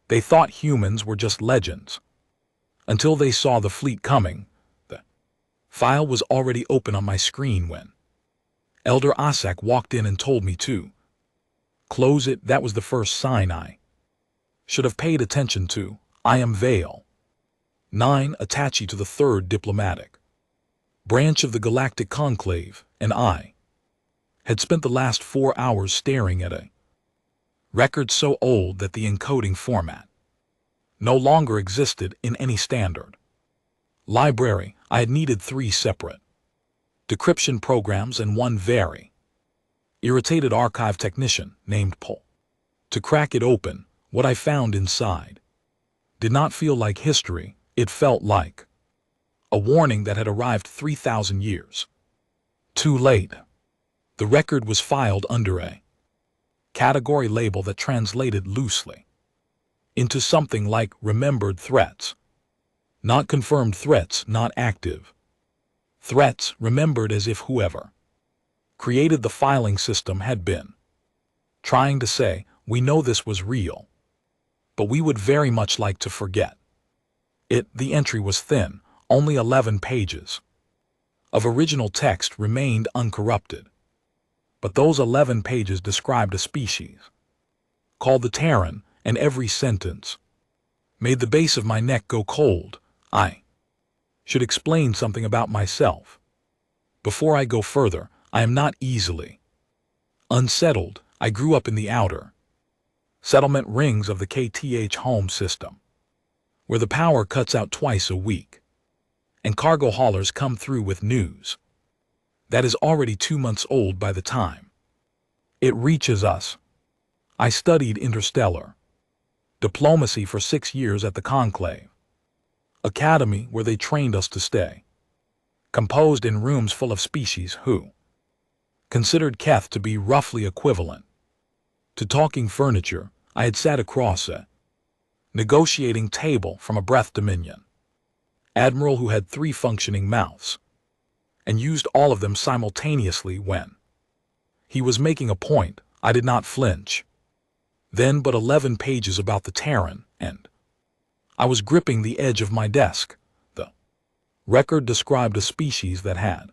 They thought humans were just legends. Until they saw the fleet coming. The file was already open on my screen when Elder Osak walked in and told me to close it. That was the first sign I should have paid attention to. I am Vale 9, attaché to the 3rd Diplomatic Branch of the Galactic Conclave, and I had spent the last 4 hours staring at a record so old that the encoding format no longer existed in any standard library. I had needed 3 separate decryption programs and 1 very irritated archive technician named Paul to crack it open. What I found inside did not feel like history. It felt like a warning that had arrived 3,000 years too late. The record was filed under a category label that translated loosely into something like remembered threats. Not confirmed threats, not active threats, remembered, as if whoever created the filing system had been trying to say, we know this was real, but we would very much like to forget it. The entry was thin, only 11 pages of original text remained uncorrupted. But those 11 pages described a species called the Terran, and every sentence made the base of my neck go cold. I should explain something about myself. Before I go further, I am not easily unsettled. I grew up in the outer settlement rings of the KTH home system, where the power cuts out twice a week, and cargo haulers come through with news that is already 2 months old by the time it reaches us. I studied interstellar diplomacy for 6 years at the Conclave Academy, where they trained us to stay composed in rooms full of species who considered Keth to be roughly equivalent to talking furniture. I had sat across a negotiating table from a Breath Dominion admiral who had 3 functioning mouths and used all of them simultaneously when he was making a point. I did not flinch. Then but 11 pages about the Terran, and I was gripping the edge of my desk. The record described a species that had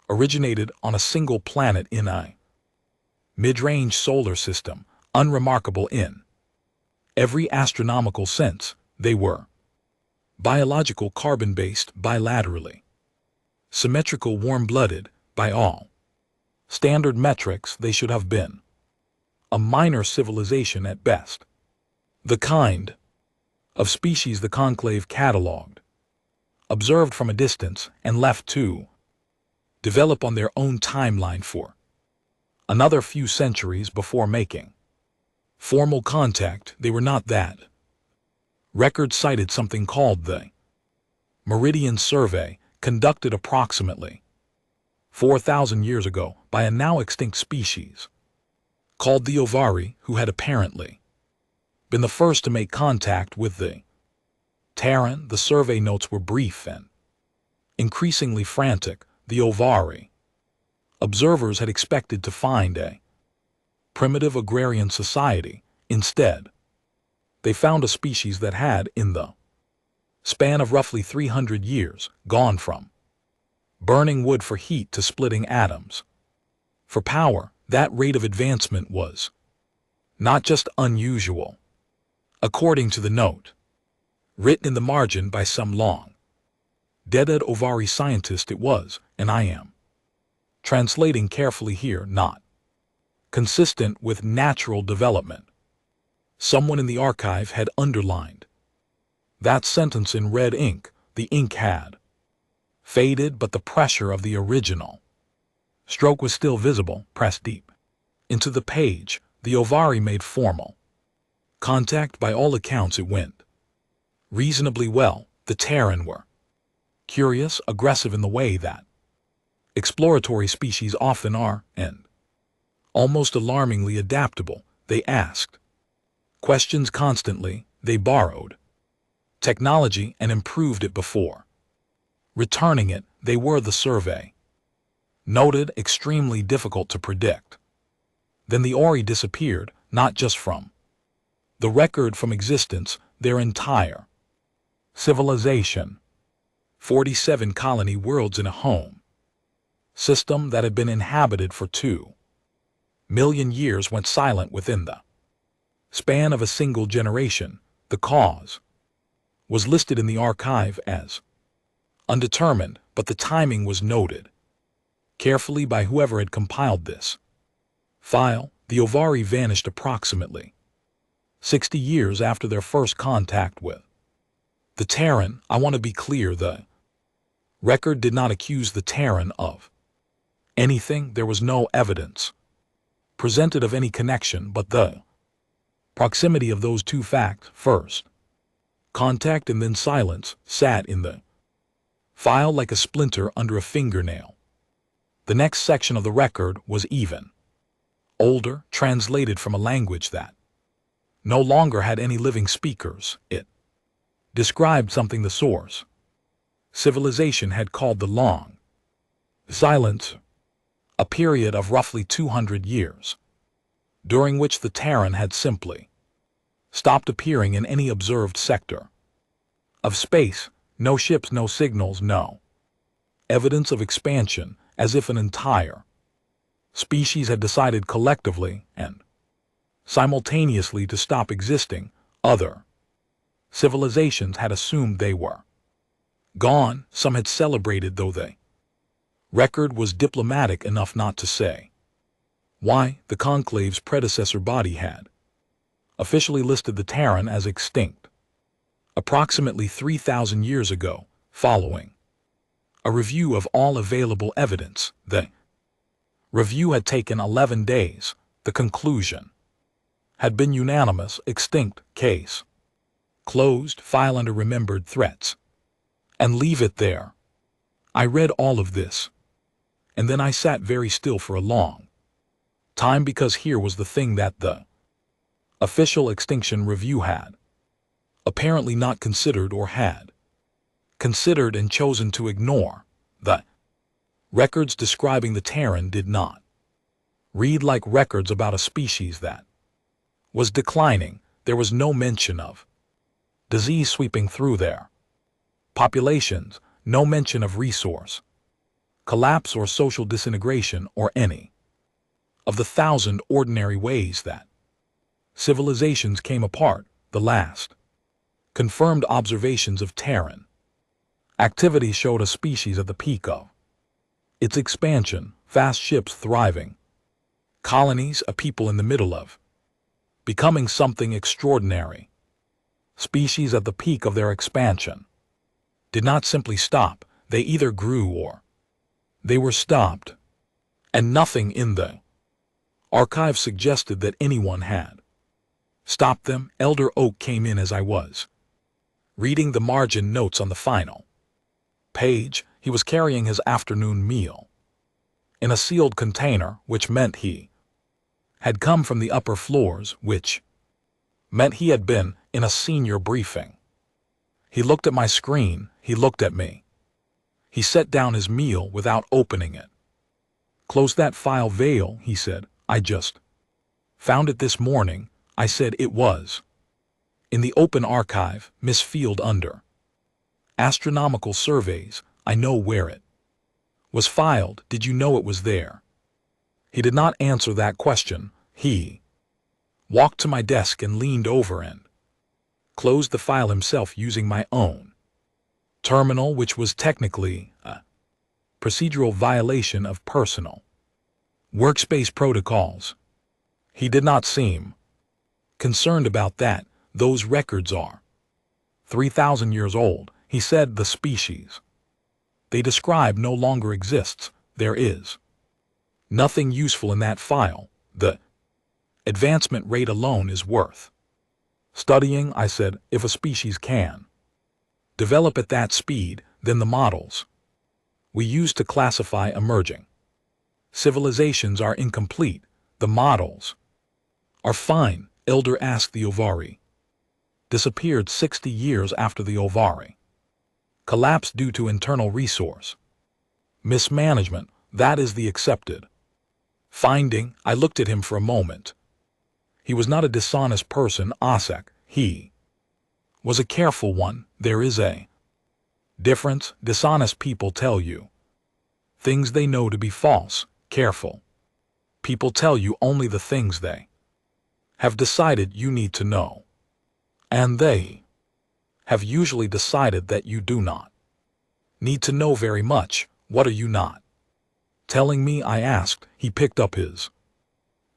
originated on a single planet in a mid-range solar system, unremarkable in every astronomical sense. They were biological, carbon-based, bilaterally symmetrical, warm-blooded. By all standard metrics, they should have been a minor civilization at best. The kind of species the Conclave catalogued, observed from a distance, and left to develop on their own timeline for another few centuries before making formal contact. They were not that. Record cited something called the Meridian Survey, conducted approximately 4,000 years ago by a now extinct species called the Ovari, who had apparently been the first to make contact with the Terran. The survey notes were brief and increasingly frantic. The Ovari observers had expected to find a primitive agrarian society. Instead, they found a species that had, in the span of roughly 300 years, gone from burning wood for heat to splitting atoms for power. That rate of advancement was not just unusual, according to the note written in the margin by some long-dead Ovari scientist. It was, and I am translating carefully here, not consistent with natural development. Someone in the archive had underlined that sentence in red ink. The ink had faded, but the pressure of the original stroke was still visible. Pressed deep into the page, the Ovari made formal contact. By all accounts, it went reasonably well. The Terran were curious, aggressive in the way that exploratory species often are, and almost alarmingly adaptable. They asked questions constantly. They borrowed technology and improved it before returning it. They were, the survey noted, extremely difficult to predict. Then the Ori disappeared, not just from the record from existence, their entire civilization. 47 colony worlds in a home system that had been inhabited for 2 million years went silent within the span of a single generation. The cause was listed in the archive as undetermined, but the timing was noted carefully by whoever had compiled this file. The Ovari vanished approximately 60 years after their first contact with the Terran. I want to be clear, the record did not accuse the Terran of anything. There was no evidence presented of any connection, but the proximity of those two facts, first contact and then silence, sat in the file like a splinter under a fingernail. The next section of the record was even older, translated from a language that no longer had any living speakers. It described something the source civilization had called the long silence, a period of roughly 200 years, during which the Terran had simply stopped appearing in any observed sector of space. No ships, no signals, no evidence of expansion, as if an entire species had decided collectively and simultaneously to stop existing. Other civilizations had assumed they were gone. Some had celebrated, though the record was diplomatic enough not to say why. The Conclave's predecessor body had officially listed the Terran as extinct approximately 3,000 years ago, following a review of all available evidence. The review had taken 11 days. The conclusion had been unanimous: extinct, case closed, file under remembered threats, and leave it there. I read all of this, and then I sat very still for a long time, because here was the thing that the official extinction review had apparently not considered, or had considered and chosen to ignore. The records describing the Terran did not read like records about a species that was declining. There was no mention of disease sweeping through their populations, no mention of resource collapse or social disintegration, or any of the 1,000 ordinary ways that civilizations came apart. The last confirmed observations of Terran activity showed a species at the peak of its expansion, fast ships thriving, colonies, a people in the middle of becoming something extraordinary. Species at the peak of their expansion did not simply stop. They either grew or they were stopped, and nothing in the archive suggested that anyone had stopped them. Elder Oak came in as I was reading the margin notes on the final page. He was carrying his afternoon meal in a sealed container, which meant he had come from the upper floors, which meant he had been in a senior briefing. He looked at my screen. He looked at me. He set down his meal without opening it. "Close that file, Vale," he said. "I just found it this morning." I said it was in the open archive, Miss Field, under astronomical surveys. "I know where it was filed. Did you know it was there?" He did not answer that question. He walked to my desk and leaned over and closed the file himself using my own terminal, which was technically a procedural violation of personal workspace protocols. He did not seem concerned about that. "Those records are 3,000 years old," he said. "The species they describe no longer exists. There is nothing useful in that file. The advancement rate alone is worth studying." I said, "If a species can develop at that speed, then the models we use to classify emerging civilizations are incomplete. The models are fine." Elder asked. "The Ovari disappeared 60 years after the Ovari collapsed due to internal resource mismanagement. That is the accepted finding." I looked at him for a moment. He was not a dishonest person, Osek. He was a careful one. There is a difference. Dishonest people tell you things they know to be false. Careful people tell you only the things they have decided you need to know. And they have usually decided that you do not need to know very much. What are you not telling me? I asked. He picked up his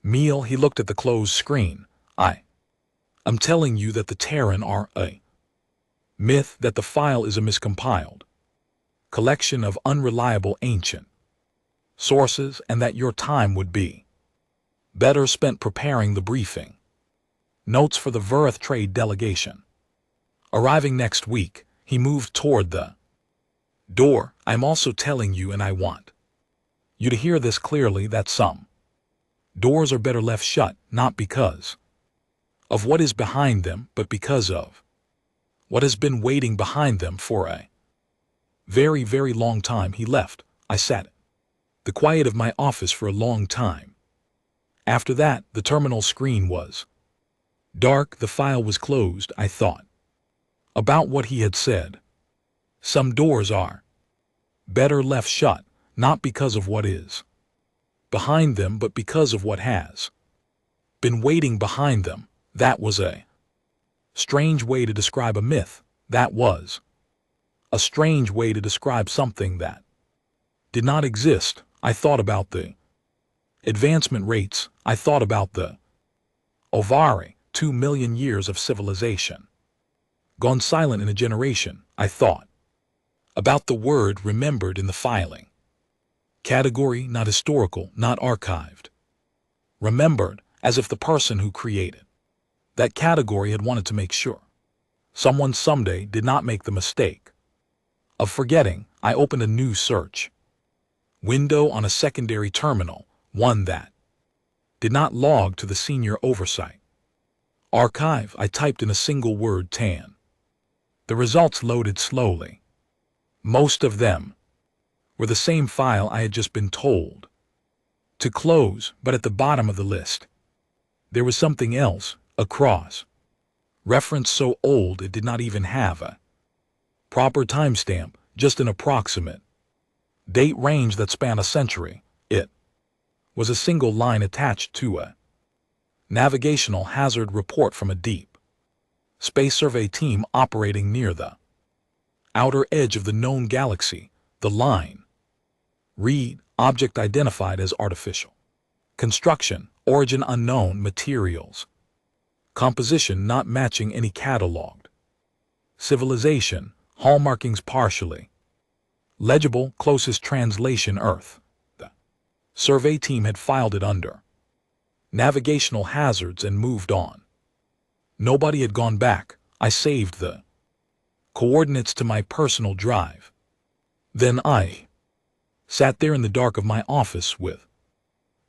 meal. He looked at the closed screen. I'm telling you that the Terran are a myth, that the file is a miscompiled collection of unreliable ancient sources, and that your time would be better spent preparing the briefing notes for the Verith trade delegation arriving next week. He moved toward the door. I'm also telling you, and I want you to hear this clearly, that some doors are better left shut, not because of what is behind them, but because of what has been waiting behind them for a very, very long time. He left. I sat in the quiet of my office for a long time. After that, the terminal screen was dark. The file was closed. I thought about what he had said. Some doors are better left shut, not because of what is behind them, but because of what has been waiting behind them. That was a strange way to describe a myth. That was a strange way to describe something that did not exist. I thought about the advancement rates. I thought about the Ovari, 2 million years of civilization gone silent in a generation. I thought about the word remembered in the filing category, not historical, not archived. Remembered, as if the person who created that category had wanted to make sure someone someday did not make the mistake of forgetting. I opened a new search window on a secondary terminal, one that did not log to the senior oversight archive. I typed in a single word, TAN. The results loaded slowly. Most of them were the same file I had just been told to close, but at the bottom of the list there was something else, a cross reference so old it did not even have a proper timestamp, just an approximate date range that spanned a century. It was a single line attached to a navigational hazard report from a deep space survey team operating near the outer edge of the known galaxy. The line read, object identified as artificial construction, origin unknown, materials composition not matching any cataloged civilization, hallmarkings partially legible, closest translation Earth. The survey team had filed it under navigational hazards and moved on. Nobody had gone back. I saved the coordinates to my personal drive. Then I sat there in the dark of my office with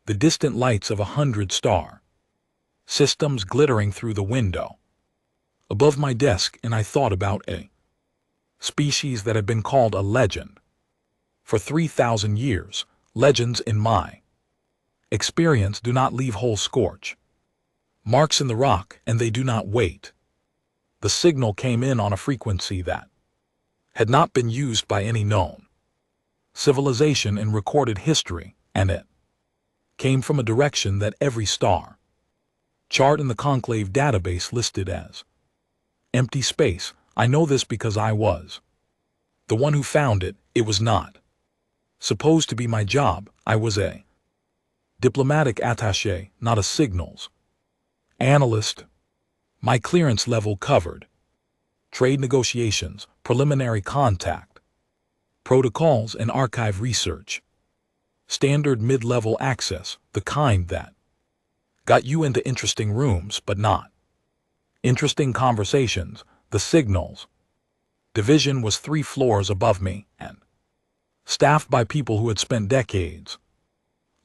the distant lights of 100-star systems glittering through the window above my desk, and I thought about a species that had been called a legend for 3,000 years. Legends, in my experience, do not leave whole scorch marks in the rock, and they do not wait. The signal came in on a frequency that had not been used by any known civilization in recorded history, and it came from a direction that every star chart in the Conclave database listed as empty space. I know this because I was the one who found it. It was not supposed to be my job. I was a diplomatic attaché, not a signals analyst. My clearance level covered trade negotiations, preliminary contact, protocols, and archive research. Standard mid-level access, the kind that got you into interesting rooms but not interesting conversations. The signals division was 3 floors above me and staffed by people who had spent decades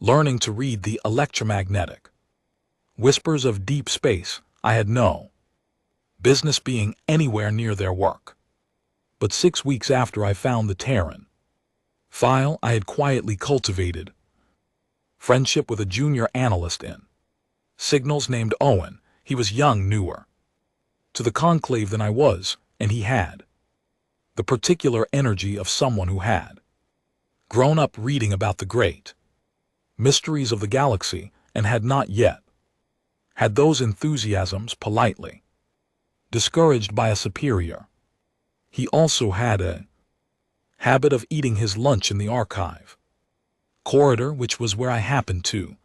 learning to read the electromagnetic whispers of deep space. I had no business being anywhere near their work. But 6 weeks after I found the Terran file, I had quietly cultivated friendship with a junior analyst in Signals named Owen. He was young, newer to the conclave than I was, and he had the particular energy of someone who had grown up reading about the great mysteries of the galaxy and had not yet had those enthusiasms politely discouraged by a superior. He also had a habit of eating his lunch in the archive corridor, which was where I happened to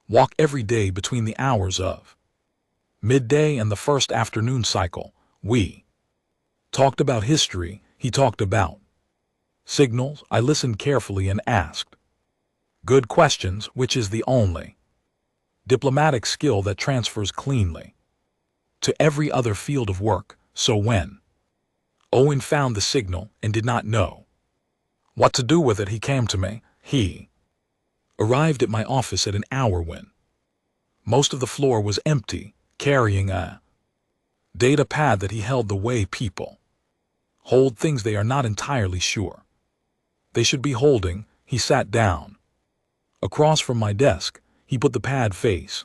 walk every day between the hours of midday and the first afternoon cycle. We talked about history, he talked about signals. I listened carefully and asked good questions, which is the only diplomatic skill that transfers cleanly to every other field of work. So when Owen found the signal and did not know what to do with it, he came to me. He arrived at my office at an hour when most of the floor was empty, carrying a data pad that he held the way people hold things they are not entirely sure they should be holding. He sat down across from my desk. He put the pad face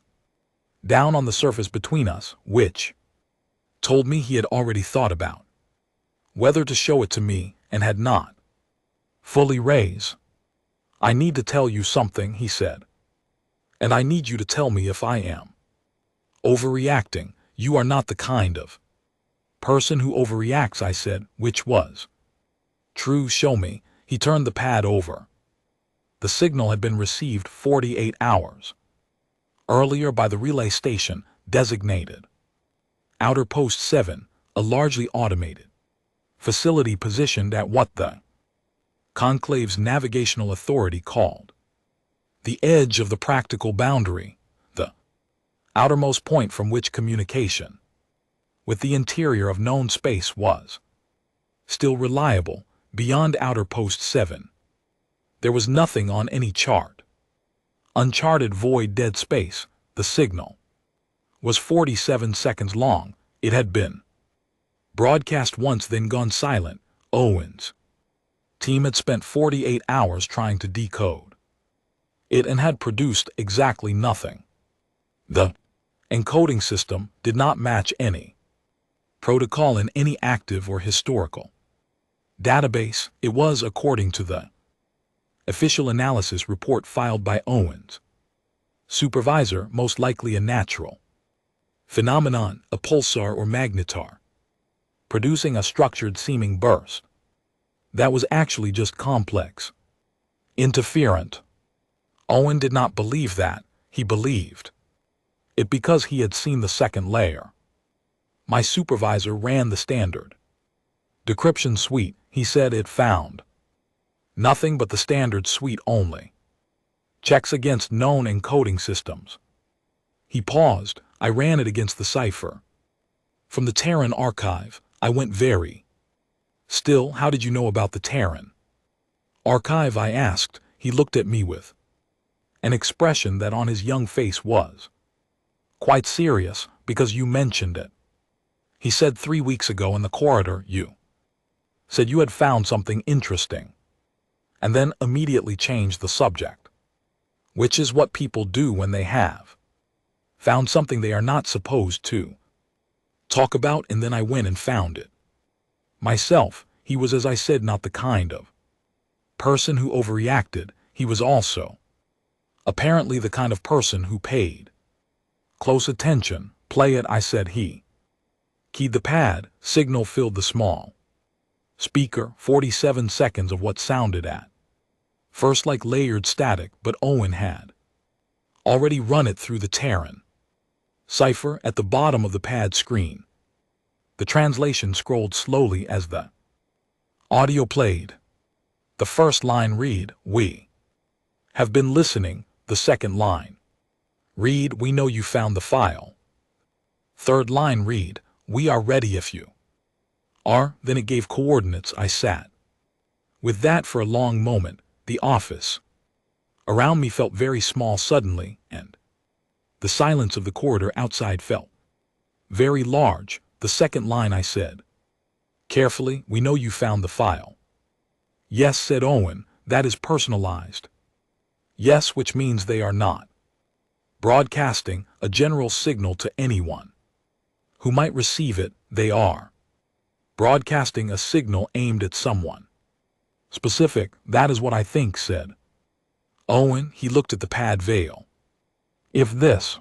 down on the surface between us, which told me he had already thought about whether to show it to me and had not fully raised. I need to tell you something, he said, and I need you to tell me if I am overreacting. You are not the kind of person who overreacts, I said, which was true. Show me. He turned the pad over. The signal had been received 48 hours earlier by the relay station designated Outer Post 7, a largely automated facility positioned at what the Conclave's navigational authority called the edge of the practical boundary, the outermost point from which communication with the interior of known space was still reliable. Beyond Outer Post 7, there was nothing on any chart. Uncharted void, dead space. The signal was 47 seconds long. It had been broadcast once, then gone silent. Owen's team had spent 48 hours trying to decode it and had produced exactly nothing. The encoding system did not match any protocol in any active or historical database. It was, according to the official analysis report filed by Owen's supervisor, most likely a natural phenomenon, a pulsar or magnetar, producing a structured seeming burst that was actually just complex interferent. Owen did not believe that. He believed it because he had seen the second layer. My supervisor ran the standard decryption suite. He said it found nothing but the standard suite only. Checks against known encoding systems. He paused. I ran it against the cipher from the Terran archive. I went very still. How did you know about the Terran archive? I asked. He looked at me with an expression that on his young face was quite serious. Because you mentioned it. He said 3 weeks ago in the corridor you said you had found something interesting, and then immediately changed the subject, which is what people do when they have found something they are not supposed to talk about. And then I went and found it myself. He was, as I said, not the kind of person who overreacted. He was also apparently the kind of person who paid close attention. Play it, I said. He keyed the pad. Signal filled the small speaker. 47 seconds of what sounded at first like layered static, but Owen had already run it through the Terran cipher at the bottom of the pad screen. The translation scrolled slowly as the audio played. The first line read, "We have been listening." The second line read, "We know you found the file." Third line read, "We are ready if you are." Then it gave coordinates. I sat with that for a long moment. The office around me felt very small suddenly, and the silence of the corridor outside felt very large. The second line, I said carefully, "We know you found the file." "Yes," said Owen, "that is personalized." "Yes, which means they are not broadcasting a general signal to anyone who might receive it. They are broadcasting a signal aimed at someone specific. That is what I think, said Owen. He looked at the pad veil. If this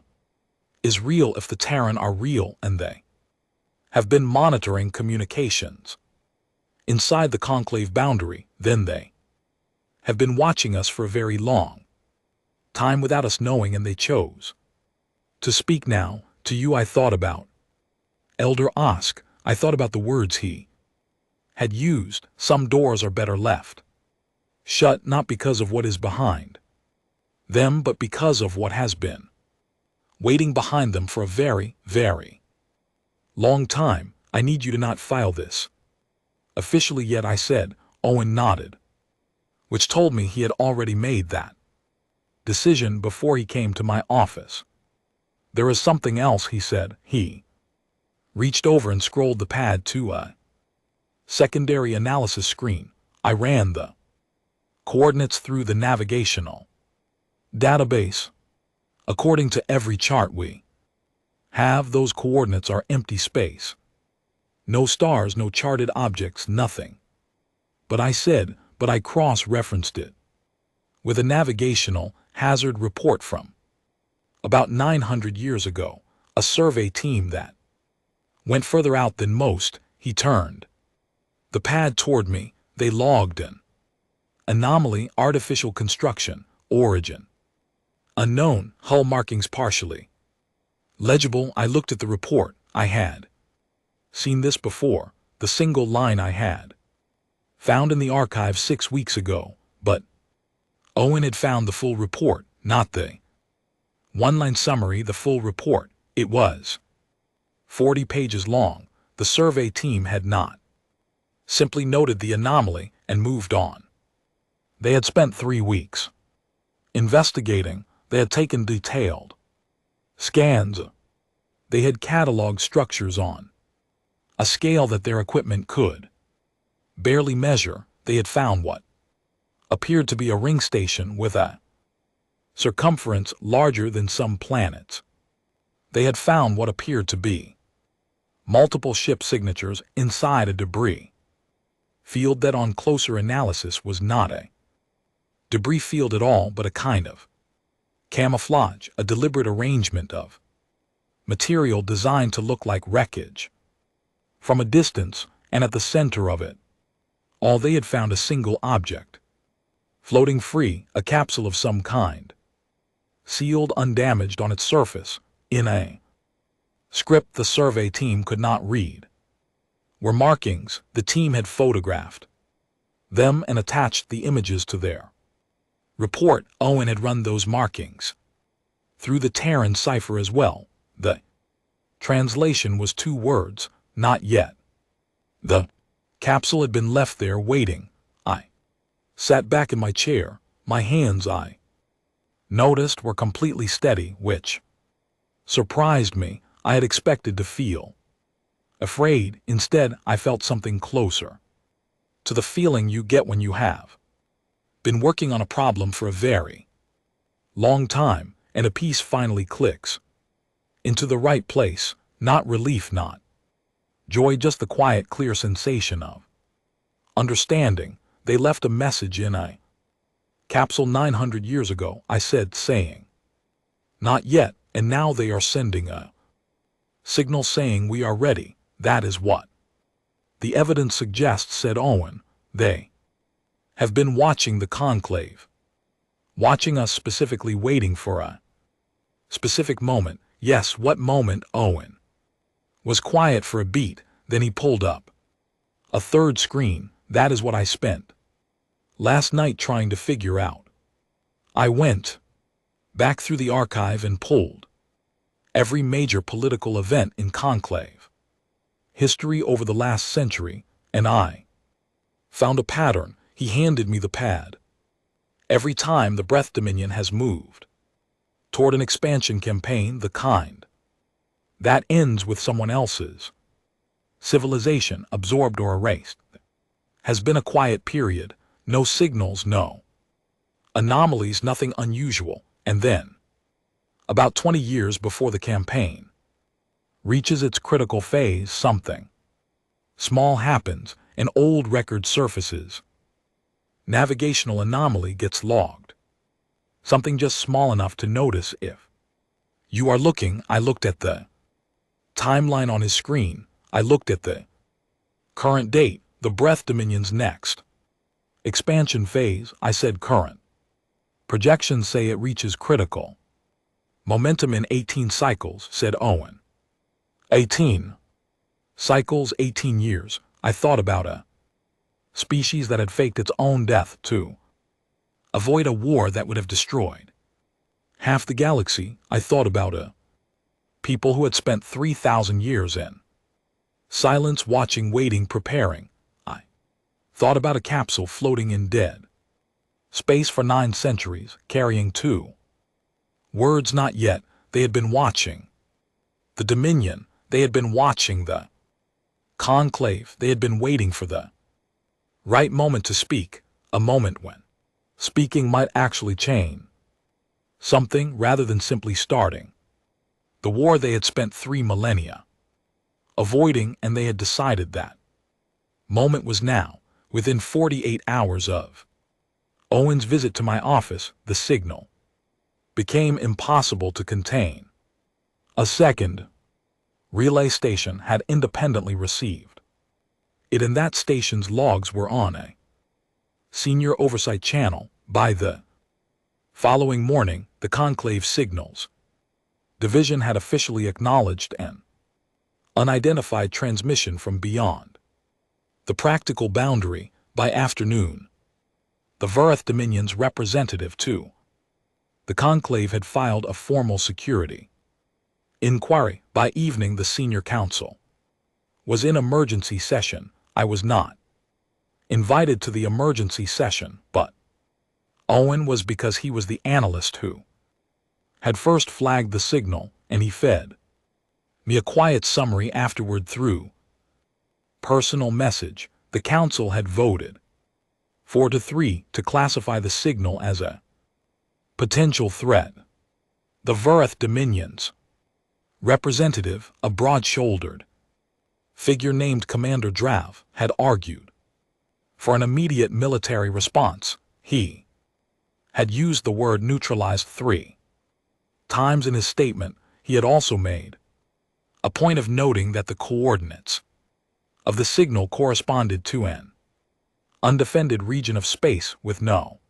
is real, if the Terran are real and they have been monitoring communications inside the conclave boundary, then they have been watching us for a very long time without us knowing, and they chose to speak now to you. I thought about Elder Osk. I thought about the words he had used. Some doors are better left shut, not because of what is behind them, but because of what has been waiting behind them for a very, very long time. I need you to not file this officially yet, I said. Owen nodded, which told me he had already made that decision before he came to my office. There is something else, he said. He reached over and scrolled the pad to a secondary analysis screen. I ran the coordinates through the navigational database. According to every chart we have, those coordinates are empty space. No stars, no charted objects, nothing. But I said, but I cross-referenced it with a navigational hazard report from about 900 years ago, a survey team that went further out than most. He turned the pad toward me. They logged an anomaly, artificial construction, origin unknown, hull markings partially legible. I looked at the report. I had seen this before, the single line I had found in the archive 6 weeks ago, but Owen had found the full report, not the one-line summary, the full report. It was 40 pages long. The survey team had not simply noted the anomaly and moved on. They had spent 3 weeks investigating. They had taken detailed scans. They had cataloged structures on a scale that their equipment could barely measure. They had found what appeared to be a ring station with a circumference larger than some planets. They had found what appeared to be multiple ship signatures inside a debris field that on closer analysis was not a debris field at all, but a kind of camouflage, a deliberate arrangement of material designed to look like wreckage from a distance. And at the center of it all, they had found a single object floating free, a capsule of some kind, sealed, undamaged on its surface, in a script the survey team could not read. Were markings. The team had photographed them and attached the images to their report. Owen had run those markings through the Terran cipher as well. The translation was 2 words: not yet. The capsule had been left there waiting. I sat back in my chair. My hands, I noticed, were completely steady, which surprised me. I had expected to feel afraid. Instead, I felt something closer to the feeling you get when you have been working on a problem for a very long time, and a piece finally clicks into the right place. Not relief, not joy, just the quiet, clear sensation of understanding. They left a message in a capsule 900 years ago, I said, saying, not yet, and now they are sending a signal saying we are ready. That is what the evidence suggests, said Owen. They have been watching the conclave, watching us specifically, waiting for a specific moment. Yes, what moment? Owen was quiet for a beat, then he pulled up a third screen. That is what I spent last night trying to figure out. I went back through the archive and pulled every major political event in conclave history over the last century, and I found a pattern. He handed me the pad. Every time the Breath Dominion has moved toward an expansion campaign, the kind that ends with someone else's civilization absorbed or erased, has been a quiet period. No signals, no anomalies, nothing unusual. And then About 20 years before the campaign reaches its critical phase, something small happens, an old record surfaces. Navigational anomaly gets logged. Something just small enough to notice if you are looking. I looked at the timeline on his screen. I looked at the current date. The breath dominions next. Expansion phase, I said current. Projections say it reaches critical momentum in 18 cycles, said Owen. 18 cycles, 18 years. I thought about a species that had faked its own death to avoid a war that would have destroyed half the galaxy. I thought about a people who had spent 3,000 years in silence, watching, waiting, preparing. I thought about a capsule floating in dead space for 9 centuries, carrying 2 words: not yet. They had been watching the Dominion. They had been watching the conclave. They had been waiting for the right moment to speak, a moment when speaking might actually change something rather than simply starting the war they had spent 3 millennia avoiding, and they had decided that moment was now. Within 48 hours of Owen's visit to my office, the signal became impossible to contain. A second relay station had independently received it, and that station's logs were on a senior oversight channel. By the following morning, the Conclave Signals Division had officially acknowledged an unidentified transmission from beyond the practical boundary. By afternoon, the Verith Dominion's representative to the Conclave had filed a formal security inquiry. By evening, the senior council was in emergency session. I was not invited to the emergency session, but Owen was, because he was the analyst who had first flagged the signal, and he fed me a quiet summary afterward through personal message. The council had voted 4-3 to classify the signal as a potential threat. The Verith Dominion's representative, a broad-shouldered figure named Commander Drav, had argued for an immediate military response. He had used the word neutralized 3 times in his statement. He had also made a point of noting that the coordinates of the signal corresponded to an undefended region of space with no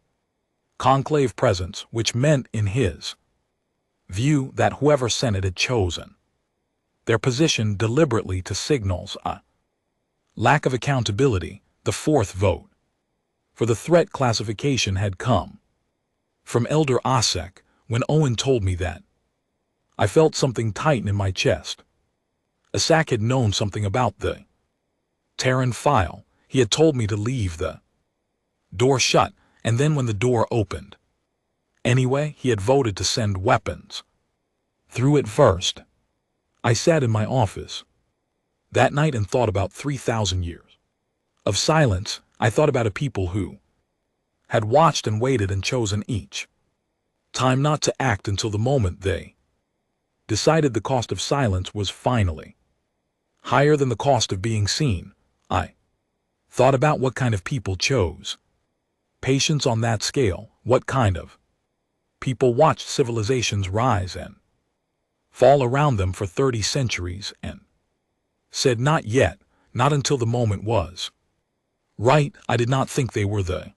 conclave presence, which meant, in his view, that whoever sent it had chosen their position deliberately to signals a lack of accountability. The fourth vote for the threat classification had come from Elder Osek. When Owen told me that, I felt something tighten in my chest. Osek had known something about the Terran file. He had told me to leave the door shut, and then when the door opened anyway, he had voted to send weapons through it first. I sat in my office that night and thought about 3,000 years of silence. I thought about a people who had watched and waited and chosen each time not to act until the moment they decided the cost of silence was finally higher than the cost of being seen. I thought about what kind of people chose patience on that scale. What kind of people watched civilizations rise and fall around them for 30 centuries and said not yet, not until the moment was right. I did not think they were the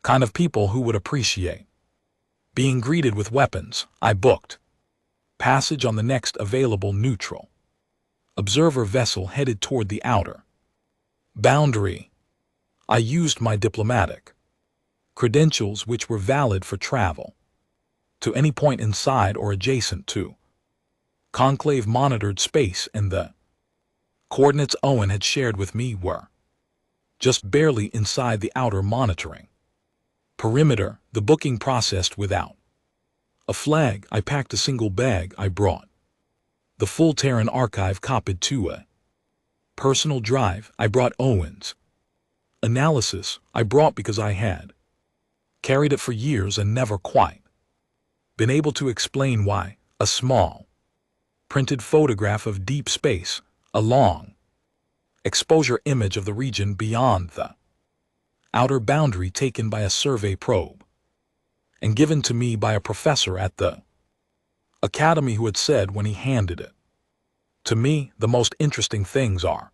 kind of people who would appreciate being greeted with weapons. I booked passage on the next available neutral observer vessel headed toward the outer boundary. I used my diplomatic credentials, which were valid for travel to any point inside or adjacent to conclave monitored space, and the coordinates Owen had shared with me were just barely inside the outer monitoring perimeter. The booking processed without a flag. I packed a single bag. I brought the full Terran archive copied to a personal drive. I brought Owen's analysis. I brought because I had carried it for years and never quite been able to explain why a small, printed photograph of deep space, a long exposure image of the region beyond the outer boundary taken by a survey probe, and given to me by a professor at the academy who had said when he handed it to me, the most interesting things are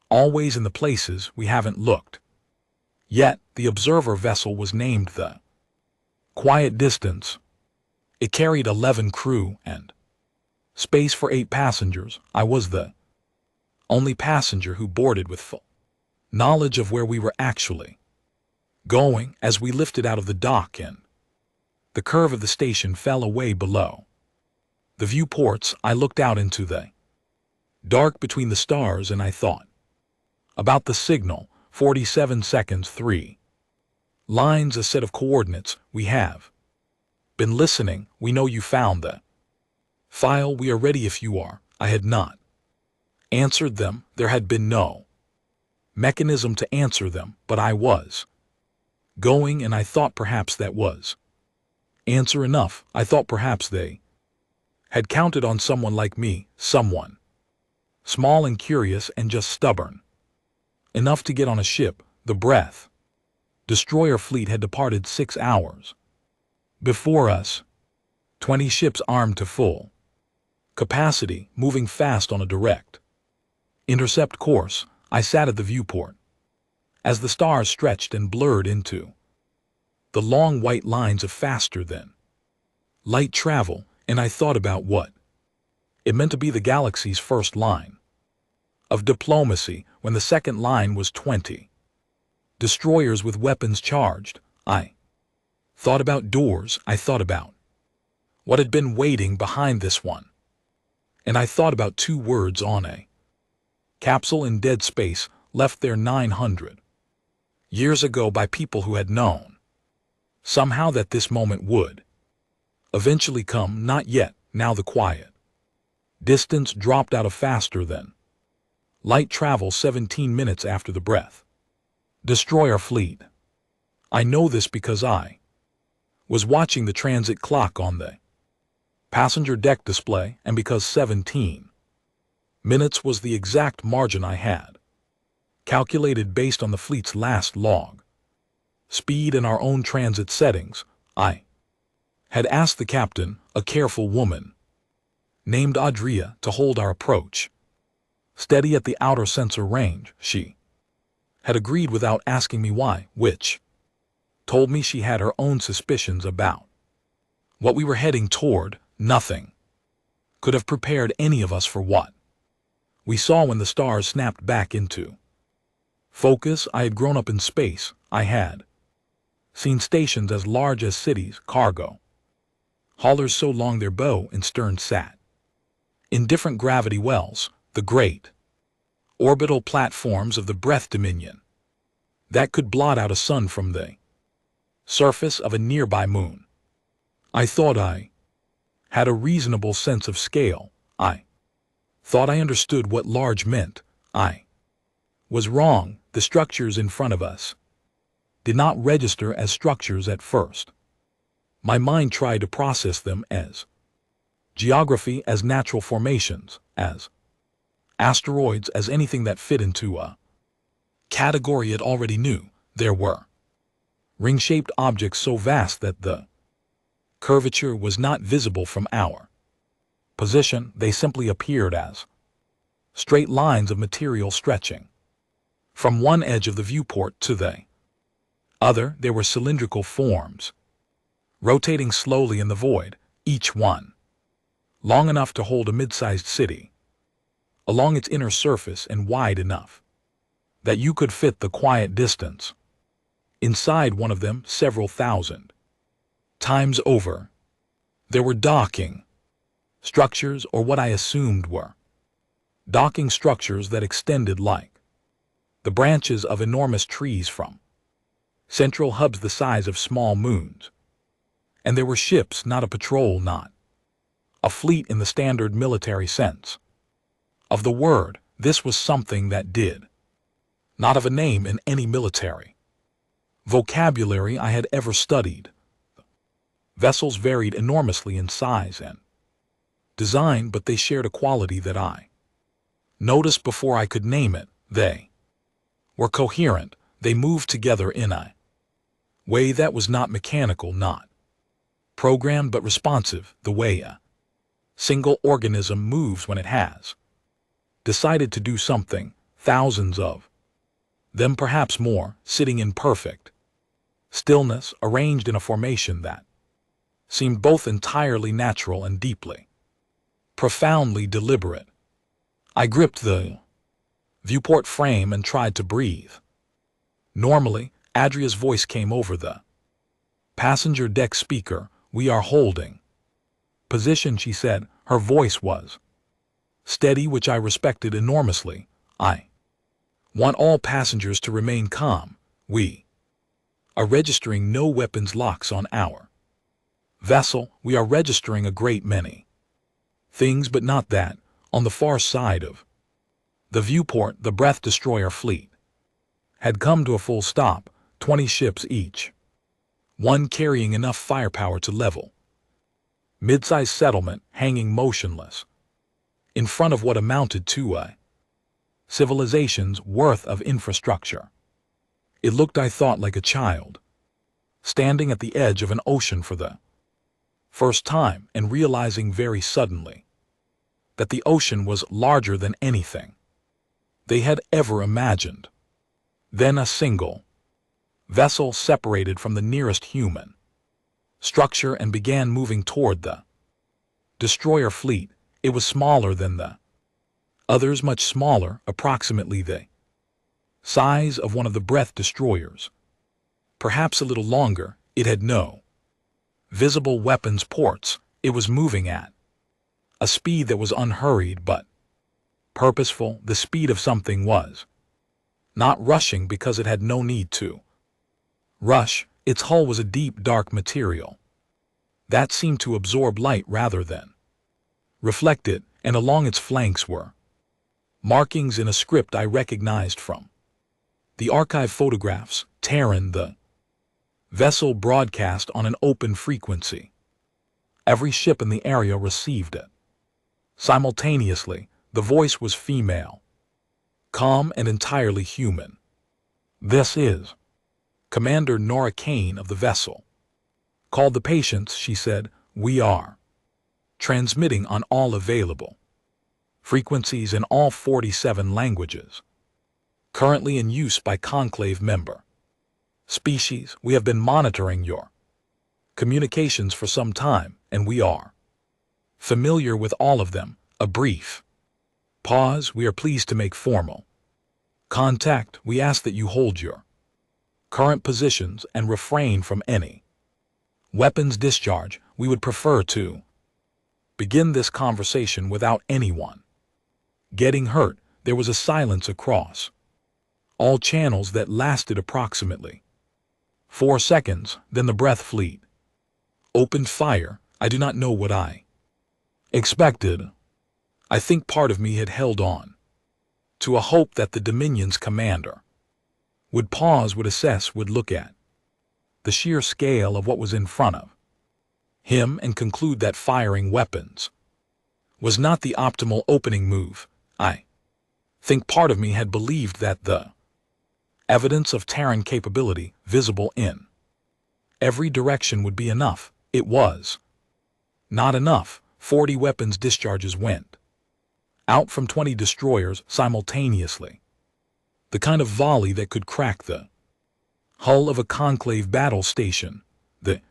always in the places we haven't looked. Yet, the observer vessel was named the Quiet Distance. It carried 11 crew and space for 8 passengers. I was the only passenger who boarded with full knowledge of where we were actually going as we lifted out of the dock, and the curve of the station fell away below the viewports. I looked out into the dark between the stars and I thought about the signal. 47 seconds, 3 lines, a set of coordinates. We have been listening. We know you found the file. We are ready if you are. I had not answered them. There had been no mechanism to answer them, but I was going, and I thought perhaps that was answer enough. I thought perhaps they had counted on someone like me, someone small and curious and just stubborn enough to get on a ship. The Breath destroyer fleet had departed 6 hours before us. 20 ships armed to full capacity, moving fast on a direct intercept course. I sat at the viewport as the stars stretched and blurred into the long white lines of faster than light travel, and I thought about what it meant to be the galaxy's first line of diplomacy when the second line was 20 destroyers with weapons charged. I thought about doors. I thought about what had been waiting behind this one. And I thought about 2 words on a capsule in dead space, left there 900 years ago by people who had known somehow that this moment would eventually come. Not yet. Now the quiet distance dropped out of faster than light travel 17 minutes after the Breath destroyer fleet. I know this because I was watching the transit clock on the passenger deck display, and because 17 minutes was the exact margin I had calculated based on the fleet's last log speed and our own transit settings. I had asked the captain, a careful woman named Adria, to hold our approach steady at the outer sensor range. She had agreed without asking me why, which told me she had her own suspicions about what we were heading toward. Nothing could have prepared any of us for what we saw when the stars snapped back into focus. I had grown up in space. I had seen stations as large as cities, cargo haulers so long their bow and stern sat in different gravity wells, the great orbital platforms of the Breath Dominion that could blot out a sun from the surface of a nearby moon. I thought I had a reasonable sense of scale. I thought I understood what large meant. I was wrong. The structures in front of us did not register as structures at first. My mind tried to process them as geography, as natural formations, as asteroids, as anything that fit into a category it already knew. There were ring-shaped objects so vast that the curvature was not visible from our position. They simply appeared as straight lines of material stretching from one edge of the viewport to the other. They were cylindrical forms, rotating slowly in the void, each one long enough to hold a mid-sized city along its inner surface and wide enough that you could fit the Quiet Distance inside one of them several thousand times over. There were docking structures, or what I assumed were docking structures, that extended like the branches of enormous trees from central hubs the size of small moons. And there were ships, not a patrol, not a fleet in the standard military sense of the word. This was something that did not have a name in any military vocabulary I had ever studied. Vessels varied enormously in size and design, but they shared a quality that I noticed before I could name it. They were coherent. They moved together in a way that was not mechanical, not programmed, but responsive, the way a single organism moves when it has decided to do something. Thousands of them, perhaps more, sitting in perfect stillness, arranged in a formation that seemed both entirely natural and deeply, profoundly deliberate. I gripped the viewport frame and tried to breathe. Normally, Adria's voice came over the passenger deck speaker. "We are holding position," she said. Her voice was steady, which I respected enormously. "I want all passengers to remain calm. We are registering no weapons locks on our vessel. We are registering a great many things, but not that." On the far side of the viewport, the Breath Destroyer fleet had come to a full stop, 20 ships each, one carrying enough firepower to level mid-sized settlement, hanging motionless in front of what amounted to a civilization's worth of infrastructure. It looked, I thought, like a child standing at the edge of an ocean for the first time and realizing very suddenly that the ocean was larger than anything they had ever imagined. Then a single vessel separated from the nearest human structure and began moving toward the destroyer fleet. It was smaller than the others, much smaller, approximately the size of one of the Breath Destroyers. Perhaps a little longer. It had no visible weapons ports. It was moving at a speed that was unhurried but purposeful. The speed of something was not rushing because it had no need to rush. Its hull was a deep, dark material that seemed to absorb light rather than reflect it, and along its flanks were markings in a script I recognized from the archive photographs. Terran, the vessel, broadcast on an open frequency. Every ship in the area received it simultaneously. The voice was female, calm and entirely human. "This is Commander Nora Kane of the vessel. Call the patients," she said. "We are transmitting on all available frequencies in all 47 languages currently in use by Conclave member species. We have been monitoring your communications for some time, and we are familiar with all of them." A brief pause. "We are pleased to make formal contact. We ask that you hold your current positions and refrain from any weapons discharge. We would prefer to begin this conversation without anyone getting hurt." There was a silence across all channels that lasted approximately 4 seconds. Then the Breath fleet opened fire. I do not know what I expected. I think part of me had held on to a hope that the Dominion's commander would pause, would assess, would look at the sheer scale of what was in front of him and conclude that firing weapons was not the optimal opening move. I think part of me had believed that the evidence of Terran capability visible in every direction would be enough. It was not enough. 40 weapons discharges went out from 20 destroyers simultaneously. The kind of volley that could crack the hull of a Conclave battle station. The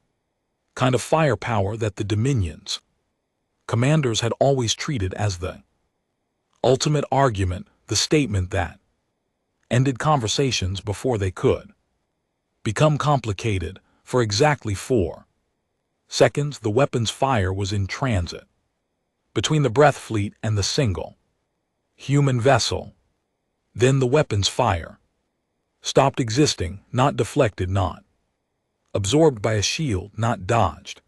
kind of firepower that the Dominion's commanders had always treated as the ultimate argument, the statement that ended conversations before they could become complicated. For exactly 4 seconds, the weapon's fire was in transit between the Breath fleet and the single human vessel. Then the weapon's fire stopped existing, not deflected, not absorbed by a shield, not dodged.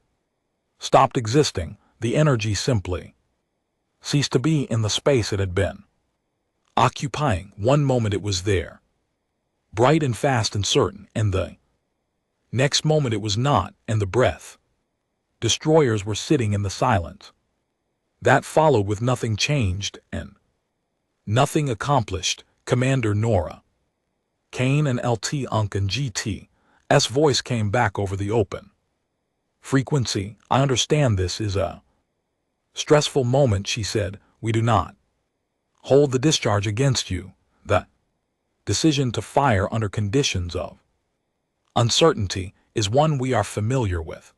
Stopped existing. The energy simply ceased to be in the space it had been occupying. One moment it was there, bright and fast and certain, and the next moment it was not, and the Breath Destroyers were sitting in the silence. That followed with nothing changed and nothing accomplished. Commander Nora, Kane and LT Unk and GT's voice came back over the open frequency. I understand this is a stressful moment, she said. We do not hold the discharge against you. The decision to fire under conditions of uncertainty is one we are familiar with.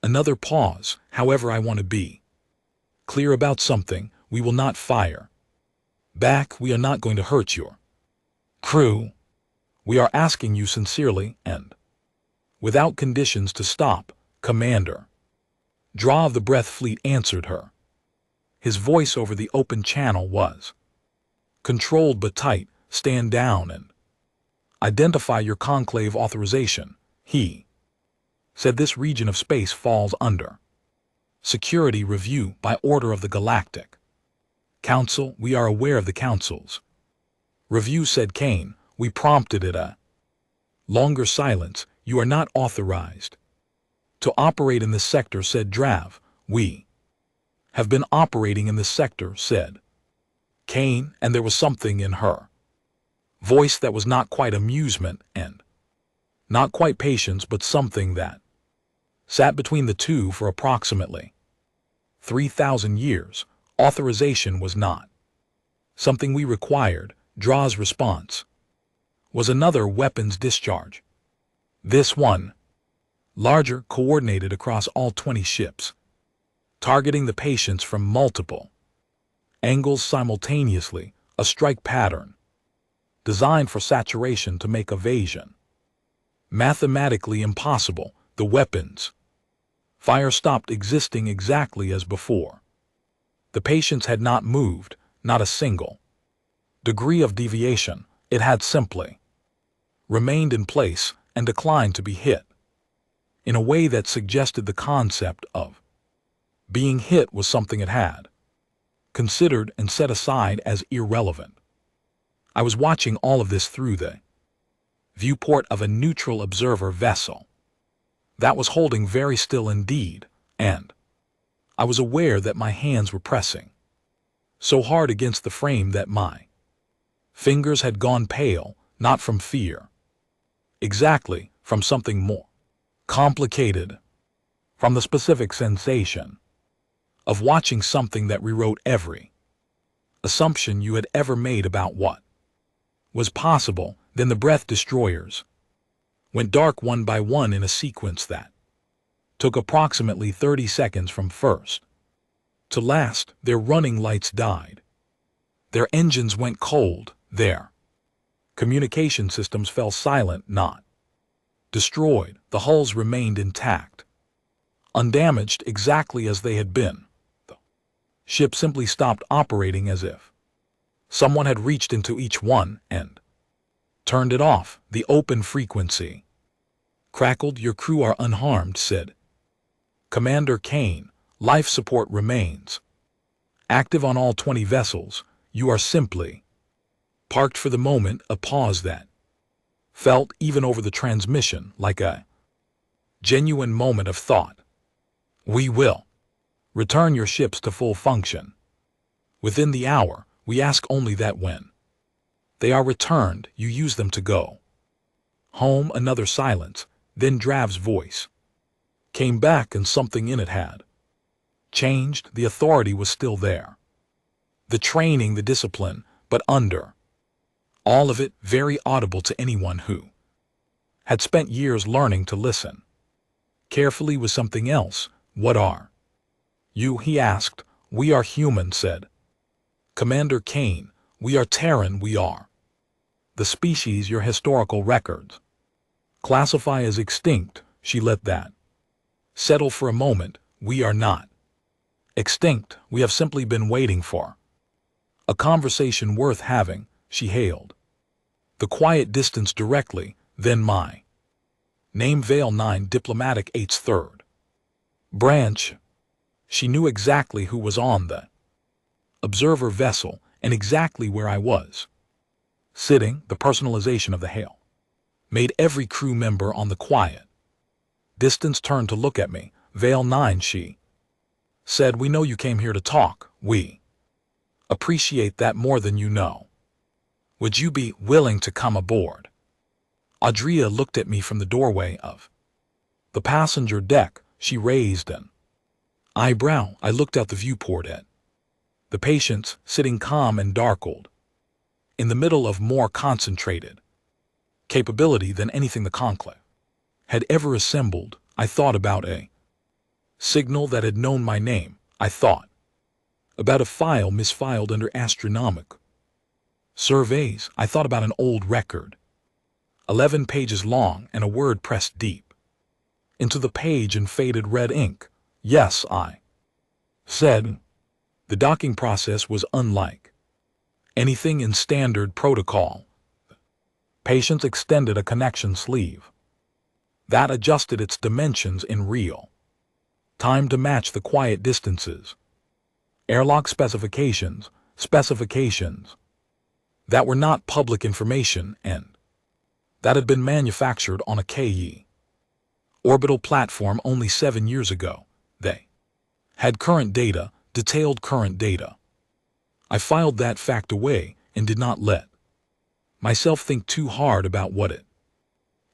Another pause. However, I want to be clear about something. We will not fire back. We are not going to hurt your crew. We are asking you sincerely and without conditions to stop. Commander Draw of the Breath Fleet answered her. His voice over the open channel was controlled but tight. Stand down and identify your conclave authorization. He said this region of space falls under security review by order of the Galactic Council. We are aware of the Council's review, said Kane. We prompted it. A longer silence. You are not authorized to operate in this sector, said Drav. We have been operating in this sector, said Kane, and there was something in her voice that was not quite amusement and not quite patience, but something that sat between the two for approximately 3,000 years. Authorization was not something we required. Draw's response was another weapons discharge. This one, larger, coordinated across all 20 ships, targeting the patients from multiple angles simultaneously, a strike pattern designed for saturation to make evasion mathematically impossible. The weapons fire stopped existing exactly as before. The patients had not moved, not a single degree of deviation. It had simply remained in place and declined to be hit in a way that suggested the concept of being hit was something it had considered and set aside as irrelevant. I was watching all of this through the viewport of a neutral observer vessel that was holding very still indeed, and I was aware that my hands were pressing so hard against the frame that my fingers had gone pale, not from fear, exactly, from something more complicated, from the specific sensation of watching something that rewrote every assumption you had ever made about what was possible. Then the breath destroyers went dark one by one in a sequence that took approximately 30 seconds from first to last. Their running lights died. Their engines went cold. Their communication systems fell silent, not destroyed. The hulls remained intact, undamaged, exactly as they had been. The ship simply stopped operating, as if someone had reached into each one and turned it off. The open frequency crackled. Your crew are unharmed, said Commander Kane. Life support remains active on all 20 vessels. You are simply parked for the moment. A pause that felt, even over the transmission, like a genuine moment of thought. We will return your ships to full function within the hour. We ask only that when they are returned, you use them to go home. Another silence. Then Drav's voice came back, and something in it had changed. The authority was still there, the training, the discipline, but under all of it, very audible to anyone who had spent years learning to listen carefully, was something else. What are you? He asked. We are human, said Commander Kane. We are Terran. We are the species your historical records classify as extinct. She let that settle for a moment. We are not extinct. We have simply been waiting for a conversation worth having. She hailed the quiet distance directly. Then my name, Vale 9 Diplomatic 8's 3rd Branch. She knew exactly who was on the observer vessel and exactly where I was sitting. The personalization of the hail made every crew member on the quiet distance turn to look at me. Vale 9, she said. We know you came here to talk. We appreciate that more than you know. Would you be willing to come aboard? Audrey looked at me from the doorway of the passenger deck. She raised an eyebrow. I looked out the viewport at the patients sitting calm and darkled in the middle of more concentrated capability than anything the conclave had ever assembled. I thought about a signal that had known my name. I thought about a file misfiled under astronomical surveys. I thought about an old record, 11 pages long, and a word pressed deep into the page in faded red ink. Yes, I said. The docking process was unlike anything in standard protocol. Patients extended a connection sleeve that adjusted its dimensions in real time to match the quiet distances. Airlock specifications that were not public information and that had been manufactured on a KE orbital platform only 7 years ago. They had current data, detailed current data. I filed that fact away and did not let myself think too hard about what it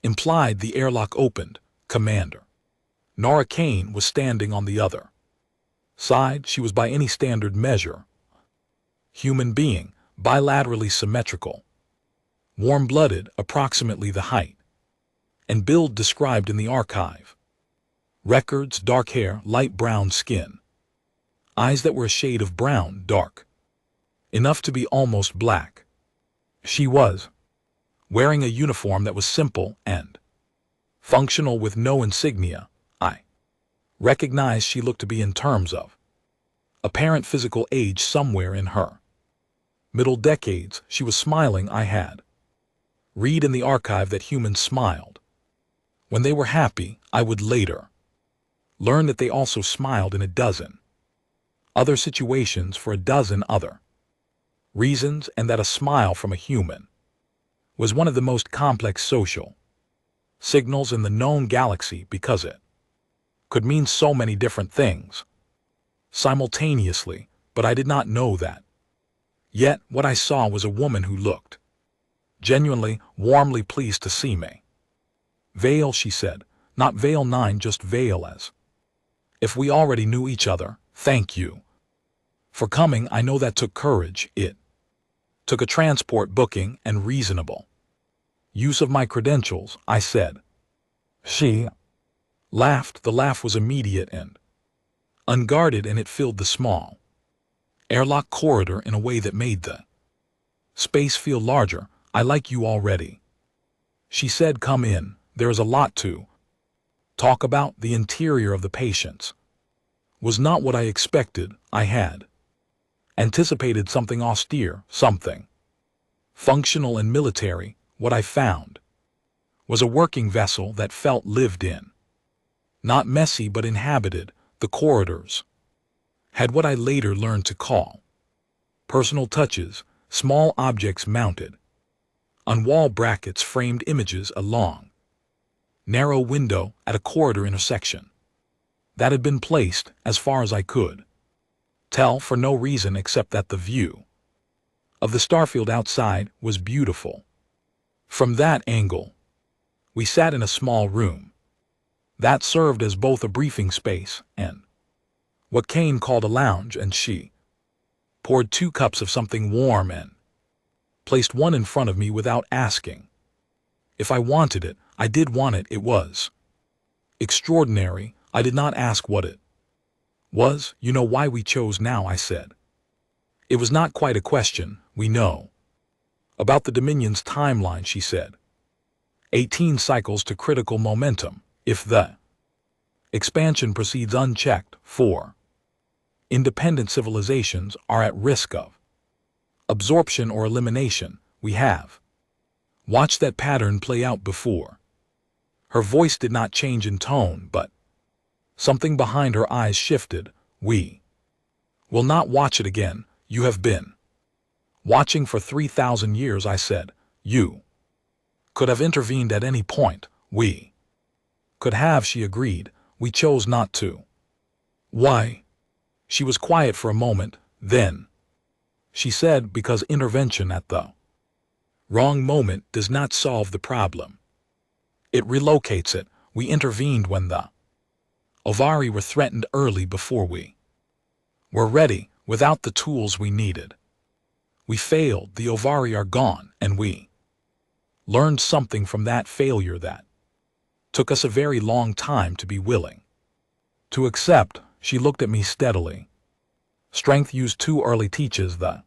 implied. The airlock opened. Commander Nora Kane was standing on the other side. She was by any standard measure human being, bilaterally symmetrical, warm-blooded, approximately the height and build described in the archive records, dark hair, light brown skin, eyes that were a shade of brown, dark enough to be almost black. She was wearing a uniform that was simple and functional with no insignia. I recognized she looked to be, in terms of apparent physical age, somewhere in her middle decades. She was smiling. I had read in the archive that humans smiled when they were happy. I would later learn that they also smiled in a dozen other situations for a dozen other reasons, and that a smile from a human was one of the most complex social signals in the known galaxy, because it could mean so many different things simultaneously. But I did not know that. Yet what I saw was a woman who looked genuinely, warmly pleased to see me. Vale, she said. Not Vale 9, just Vale, as if we already knew each other. Thank you for coming. I know that took courage. It took a transport booking and reasonable use of my credentials, I said. She laughed. The laugh was immediate and unguarded, and it filled the small airlock corridor in a way that made the space feel larger. I like you already, she said. Come in. There is a lot to talk about. The interior of the patients was not what I expected. I had anticipated something austere, something functional and military. What I found was a working vessel that felt lived in, not messy but inhabited. The corridors had what I later learned to call personal touches, small objects mounted on wall brackets, framed images, a long, narrow window at a corridor intersection that had been placed, as far as I could tell, for no reason except that the view of the starfield outside was beautiful. From that angle, we sat in a small room that served as both a briefing space and what Kane called a lounge, and she poured 2 cups of something warm and placed one in front of me without asking if I wanted it. I did want it. It was extraordinary. I did not ask what it was. You know why we chose now, I said. It was not quite a question. We know about the Dominion's timeline, she said. 18 cycles to critical momentum. If the expansion proceeds unchecked, 4 independent civilizations are at risk of absorption or elimination. We have watched that pattern play out before. Her voice did not change in tone, but something behind her eyes shifted. We will not watch it again. You have been watching for 3,000 years, I said. You could have intervened at any point. We could have, she agreed. We chose not to. Why? She was quiet for a moment, then she said, because intervention at the wrong moment does not solve the problem. It relocates it. We intervened when the ovari were threatened early before we were ready, without the tools we needed. We failed, the ovari are gone, and we learned something from that failure that took us a very long time to be willing to accept. She looked at me steadily. Strength used too early teaches the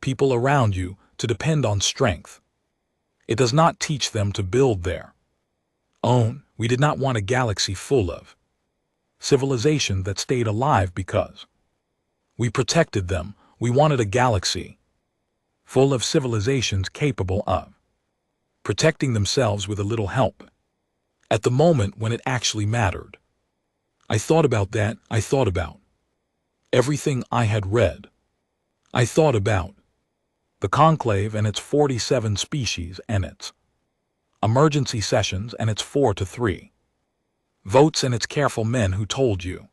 people around you to depend on strength. It does not teach them to build their own. We did not want a galaxy full of civilization that stayed alive because we protected them. We wanted a galaxy full of civilizations capable of protecting themselves with a little help at the moment when it actually mattered. I thought about that. I thought about everything I had read. I thought about the conclave and its 47 species and its emergency sessions and its 4-3 votes and its careful men who told you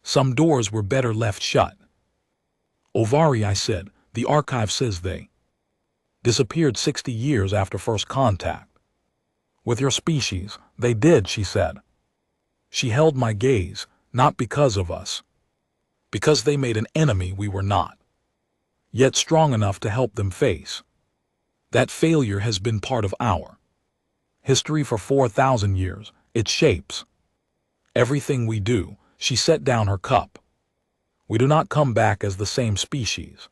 some doors were better left shut. Ovari, I said, the archive says they disappeared 60 years after first contact with your species. They did, she said. She held my gaze, not because of us, because they made an enemy we were not yet strong enough to help them face. That failure has been part of our history for 4,000 years. It shapes everything we do. She set down her cup. We do not come back as the same species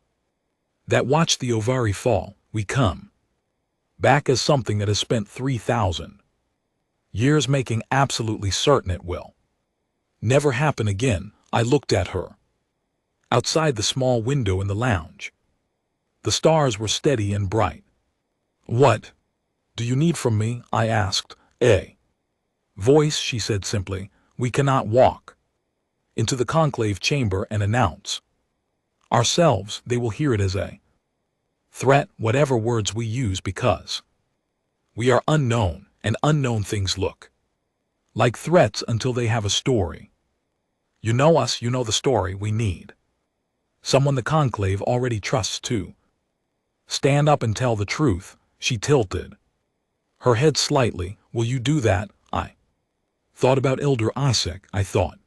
that watched the ovari fall. We come back as something that has spent 3,000 years making absolutely certain it will never happen again. I looked at her outside the small window in the lounge. The stars were steady and bright. What do you need from me? I asked. A voice, she said simply. We cannot walk into the conclave chamber and announce ourselves. They will hear it as a threat, whatever words we use, because we are unknown, and unknown things look like threats until they have a story. You know us, you know the story. We need someone the conclave already trusts to stand up and tell the truth. She tilted her head slightly. Will you do that? I thought about Elder Isaac. I thought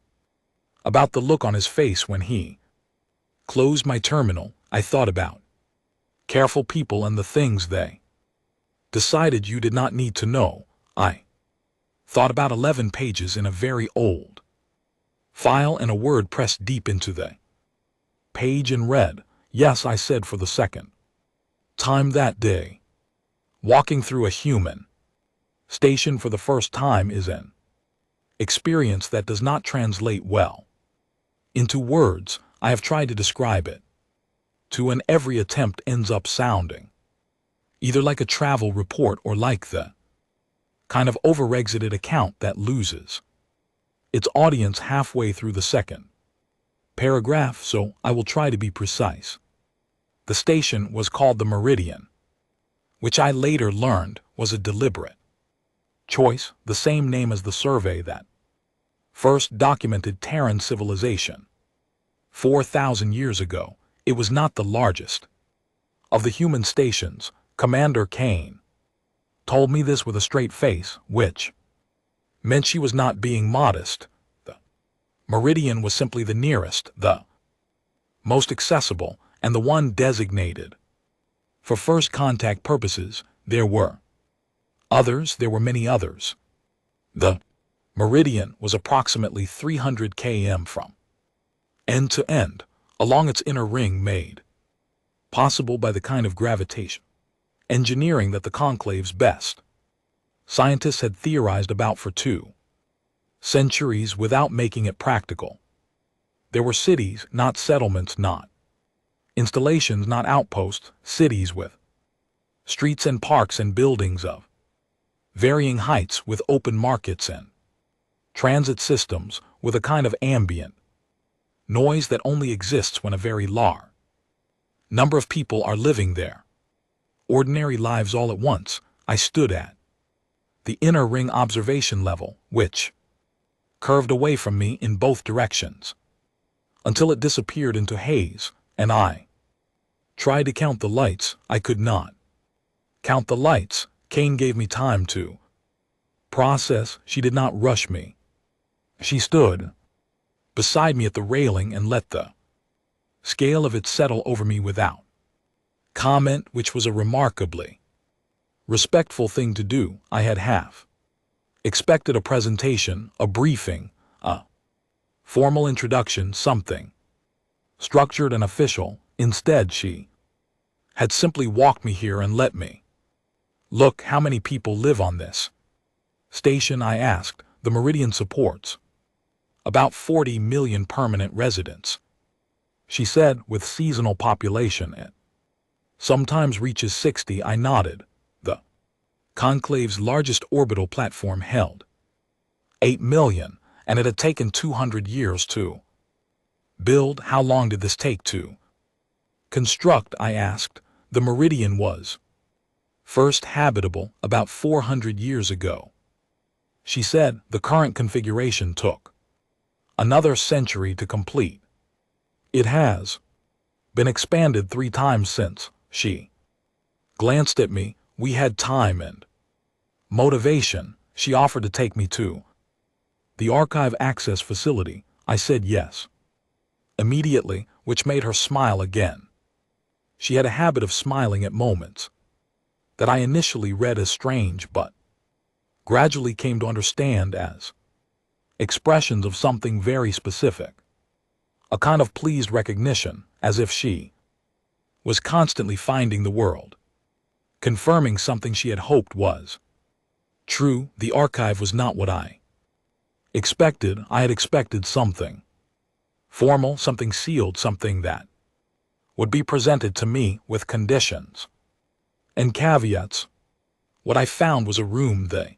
about the look on his face when he closed my terminal. I thought about careful people and the things they decided you did not need to know. I thought about 11 pages in a very old file and a word pressed deep into the page and read. Yes, I said for the second time that day. Walking through a human station for the first time is an experience that does not translate well into words. I have tried to describe it to, and every attempt ends up sounding either like a travel report or like the kind of over-exited account that loses its audience halfway through the second paragraph, so I will try to be precise. The station was called the Meridian, which I later learned was a deliberate choice, the same name as the survey that first documented Terran civilization 4,000 years ago. It was not the largest of the human stations. Commander Kane told me this with a straight face, which meant she was not being modest. The Meridian was simply the nearest, the most accessible, and the one designated for first contact purposes. There were others, there were many others. The Meridian was approximately 300 km from end to end, along its inner ring made possible by the kind of gravitation engineering that the conclave's best scientists had theorized about for 2 centuries without making it practical. There were cities, not settlements, not installations, not outposts, cities with streets and parks and buildings of varying heights, with open markets and transit systems, with a kind of ambient noise that only exists when a very large number of people are living there. Ordinary lives all at once. I stood at the inner ring observation level, which curved away from me in both directions, until it disappeared into haze, and I tried to count the lights. I could not count the lights. Kane gave me time to process. She did not rush me. She stood beside me at the railing and let the scale of it settle over me without comment, which was a remarkably respectful thing to do. I had half expected a presentation, a briefing, a formal introduction, something structured and official. Instead, she had simply walked me here and let me look. How many people live on this station? I asked. The Meridian supports about 40 million permanent residents, she said, with seasonal population it sometimes reaches 60. I nodded. The conclave's largest orbital platform held 8 million, and it had taken 200 years to build. How long did this take to construct? I asked. The Meridian was first habitable about 400 years ago, she said. The current configuration took another century to complete. It has been expanded 3 times since. She glanced at me. We had time and motivation. She offered to take me to the archive access facility. I said yes immediately, which made her smile again. She had a habit of smiling at moments that I initially read as strange, but gradually came to understand as expressions of something very specific, a kind of pleased recognition, as if she was constantly finding the world confirming something she had hoped was true. The archive was not what I expected. I had expected something formal, something sealed, something that would be presented to me with conditions and caveats. What I found was a room the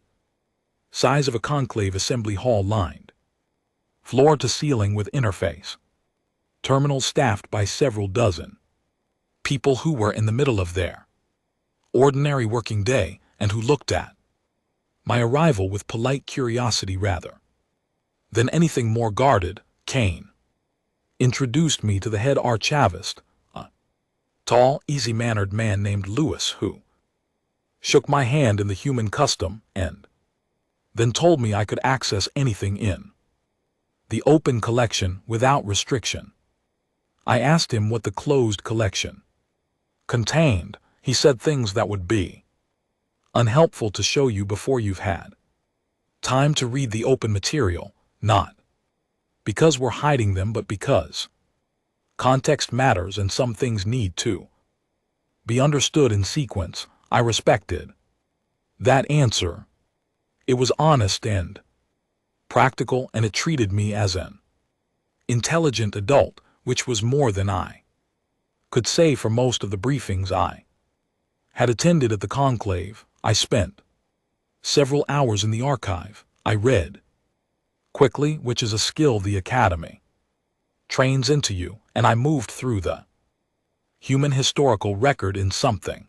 size of a conclave assembly hall, lined floor to ceiling with interface terminals, staffed by several dozen people who were in the middle of their ordinary working day and who looked at my arrival with polite curiosity rather than anything more guarded. Kane introduced me to the head archivist, a tall, easy-mannered man named Lewis, who shook my hand in the human custom and then told me I could access anything in the open collection without restriction. I asked him what the closed collection contained. He said things that would be unhelpful to show you before you've had time to read the open material, not because we're hiding them, but because context matters and some things need to be understood in sequence. I respected that answer. It was honest and practical, and it treated me as an intelligent adult, which was more than I could say for most of the briefings I had attended at the conclave. I spent several hours in the archive. I read quickly, which is a skill the Academy trains into you, and I moved through the human historical record in something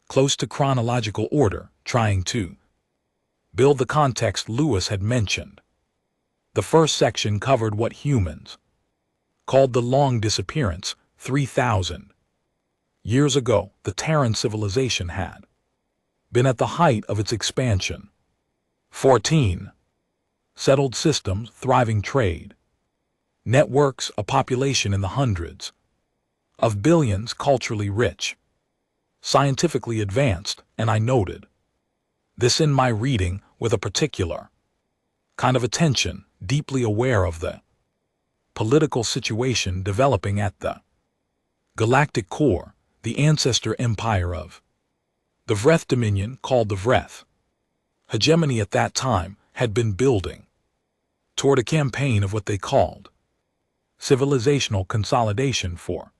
close to chronological order, trying to build the context Lewis had mentioned. The first section covered what humans called the long disappearance. 3,000 years ago, the Terran civilization had been at the height of its expansion. 14. Settled systems, thriving trade networks, a population in the hundreds of billions, culturally rich, scientifically advanced, and I noted this in my reading with a particular kind of attention, deeply aware of the political situation developing at the galactic core, the ancestor empire of the Vreth Dominion, called the Vreth hegemony at that time, had been building toward a campaign of what they called civilizational consolidation for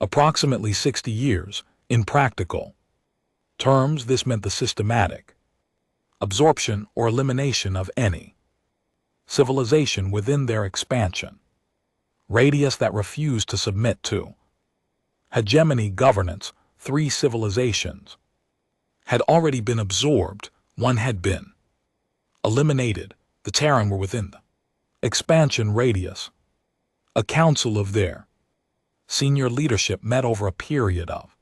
approximately 60 years. In practical terms, this meant the systematic absorption or elimination of any civilization within their expansion radius that refused to submit to hegemony governance. 3 civilizations had already been absorbed, 1 had been eliminated, The Terran were within the expansion radius. A council of their senior leadership met over a period of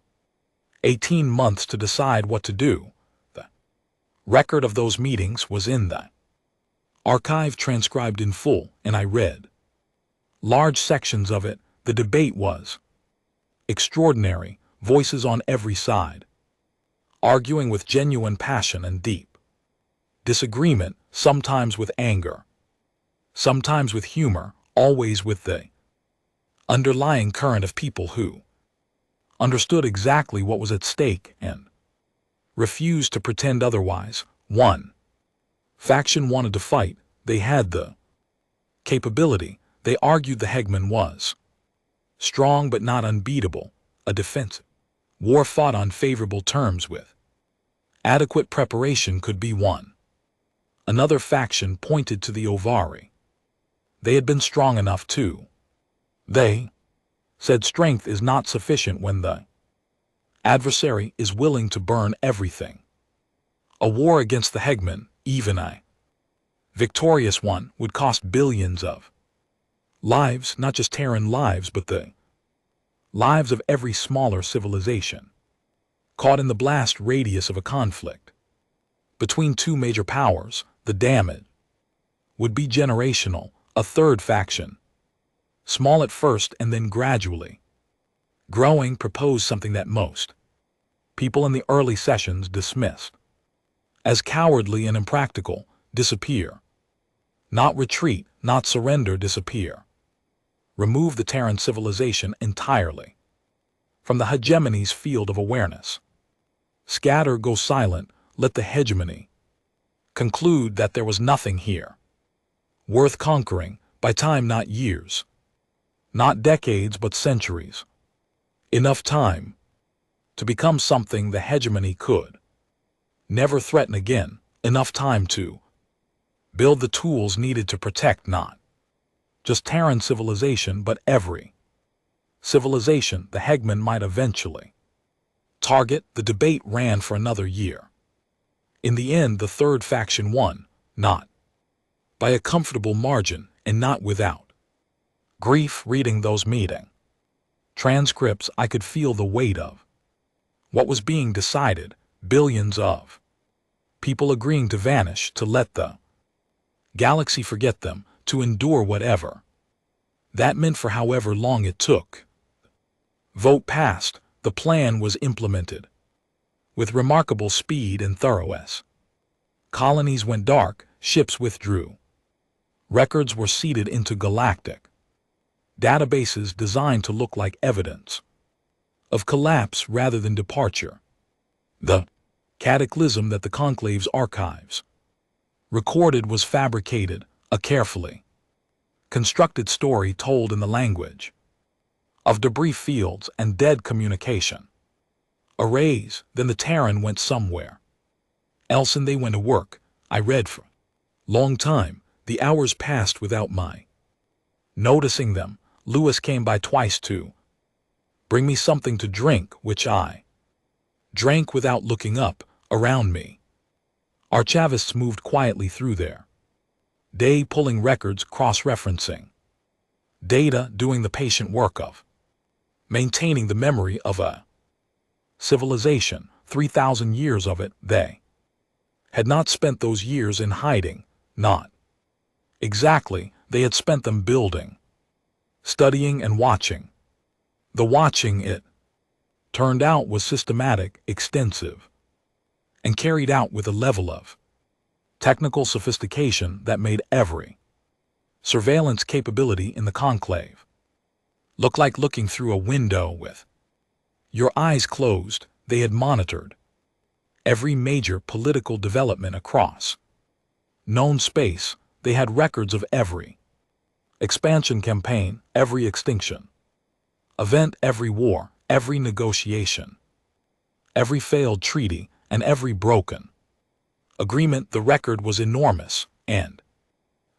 18 months to decide what to do. The record of those meetings was in the archive, transcribed in full, and I read large sections of it. The debate was extraordinary, voices on every side, arguing with genuine passion and deep disagreement, sometimes with anger, sometimes with humor, always with the underlying current of people who understood exactly what was at stake and refused to pretend otherwise. One faction wanted to fight. They had the capability. They argued the Hegman was strong but not unbeatable, a defensive war fought on favorable terms with adequate preparation could be won. Another faction pointed to the Ovari. They had been strong enough too. They said strength is not sufficient when the adversary is willing to burn everything. A war against the Hegman, even a victorious one, would cost billions of lives, not just Terran lives, but the lives of every smaller civilization caught in the blast radius of a conflict between two major powers. The damage would be generational. A third faction, small at first and then gradually growing, proposed something that most people in the early sessions dismissed as cowardly and impractical: disappear. Not retreat, not surrender, disappear. Remove the Terran civilization entirely from the hegemony's field of awareness. Scatter, go silent, let the hegemony conclude that there was nothing here worth conquering, by time not years, not decades but centuries. Enough time to become something the hegemony could never threaten again. Enough time to build the tools needed to protect not just Terran civilization but every civilization the Hegman might eventually target. The debate ran for another year. In the end, the third faction won, not by a comfortable margin and not without grief. Reading those meeting transcripts, I could feel the weight of what was being decided. Billions of people agreeing to vanish, to let the galaxy forget them, to endure whatever that meant for however long it took. Vote passed. The plan was implemented with remarkable speed and thoroughness. Colonies went dark, ships withdrew. Records were seeded into galactic databases designed to look like evidence of collapse rather than departure. The cataclysm that the Conclave's archives recorded was fabricated, a carefully constructed story told in the language of debris fields and dead communication arrays. Then the Terran went somewhere else and they went to work. I read for a long time. The hours passed without my noticing them. Lewis came by twice to bring me something to drink, which I drank without looking up. Around me, archivists moved quietly through their day, pulling records, cross-referencing data, doing the patient work of maintaining the memory of a civilization. 3,000 years of it. They had not spent those years in hiding. Not exactly. They had spent them building, studying, and watching. The watching, it turned out, was systematic, extensive, and carried out with a level of technical sophistication that made every surveillance capability in the Conclave look like looking through a window with your eyes closed. They had monitored every major political development across known space. They had records of every expansion campaign, every extinction event, every war, every negotiation, every failed treaty, and every broken agreement. The record was enormous, and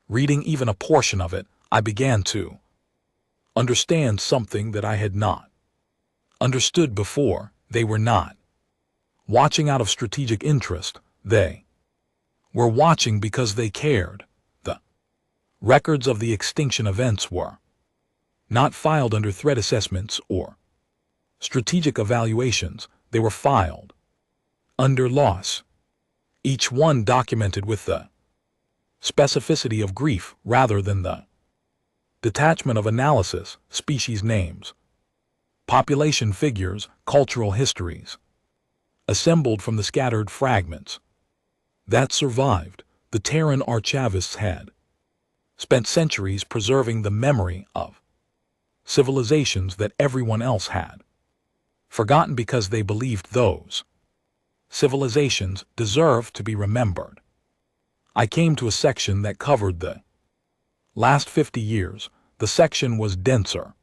reading even a portion of it, I began to understand something that I had not understood before. They were not watching out of strategic interest. They were watching because they cared. Records of the extinction events were not filed under threat assessments or strategic evaluations. They were filed under loss, each one documented with the specificity of grief rather than the detachment of analysis, species names, population figures, cultural histories, assembled from the scattered fragments that survived. The Terran archivists had spent centuries preserving the memory of civilizations that everyone else had forgotten because they believed those civilizations deserved to be remembered. I came to a section that covered the last 50 years. The section was denser,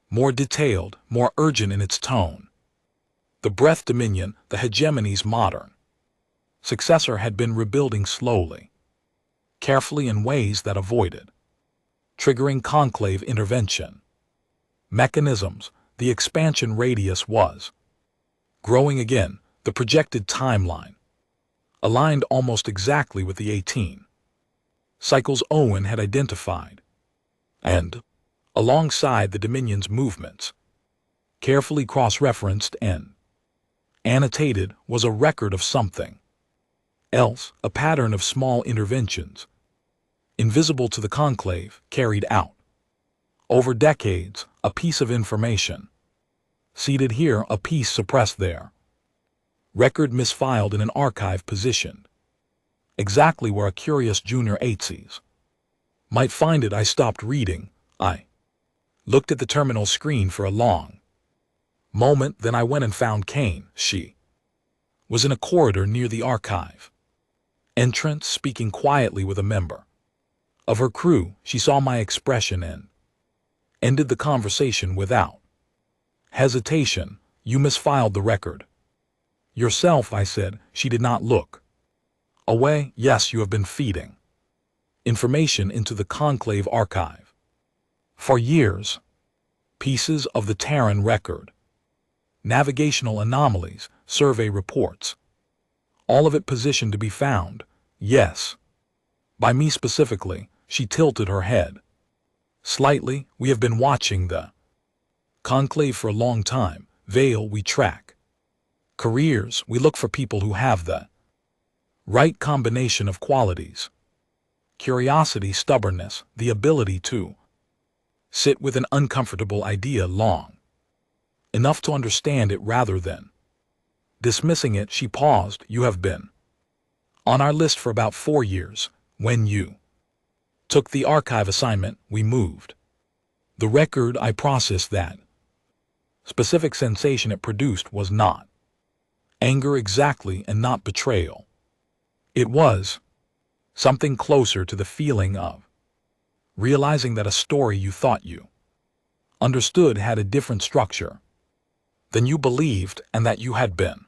more detailed, more urgent in its tone. The Breath Dominion, the hegemony's modern successor, had been rebuilding slowly, carefully in ways that avoided triggering conclave intervention mechanisms. The expansion radius was growing again. The projected timeline aligned almost exactly with the 18 cycles Owen had identified, and alongside the Dominion's movements, carefully cross-referenced and annotated, was a record of something else, a pattern of small interventions, invisible to the conclave, carried out over decades, a piece of information seated here, a piece suppressed there, record misfiled in an archive positioned exactly where a curious junior Aitses might find it. I stopped reading. I looked at the terminal screen for a long moment, then I went and found Kane. She was in a corridor near the archive entrance, speaking quietly with a member of her crew. She saw my expression and ended the conversation without hesitation. "You misfiled the record yourself," I said. She did not look away. "Yes, you have been feeding information into the conclave archive for years. Pieces of the Terran record, navigational anomalies, survey reports, all of it positioned to be found." "Yes. By me specifically." She tilted her head slightly. "We have been watching the conclave for a long time. Vale, we track careers. We look for people who have the right combination of qualities: curiosity, stubbornness, the ability to sit with an uncomfortable idea long enough to understand it rather than dismissing it." She paused. "You have been on our list for about 4 years. When you took the archive assignment, we moved the record. I processed that. Specific sensation it produced was not anger exactly, and not betrayal. It was something closer to the feeling of realizing that a story you thought you understood had a different structure than you believed, and that you had been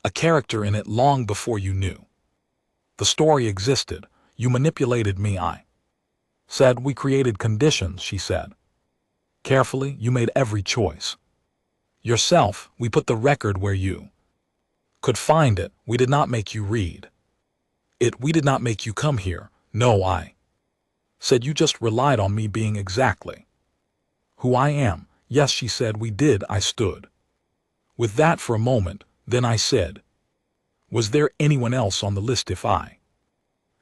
a character in it long before you knew the story existed. "You manipulated me," I said. "We created conditions," she said carefully. "You made every choice yourself. We put the record where you could find it. We did not make you read it. We did not make you come here." "No," I said. "You just relied on me being exactly who I am." "Yes," she said. "We did." I stood with that for a moment. Then I said, "Was there anyone else on the list if I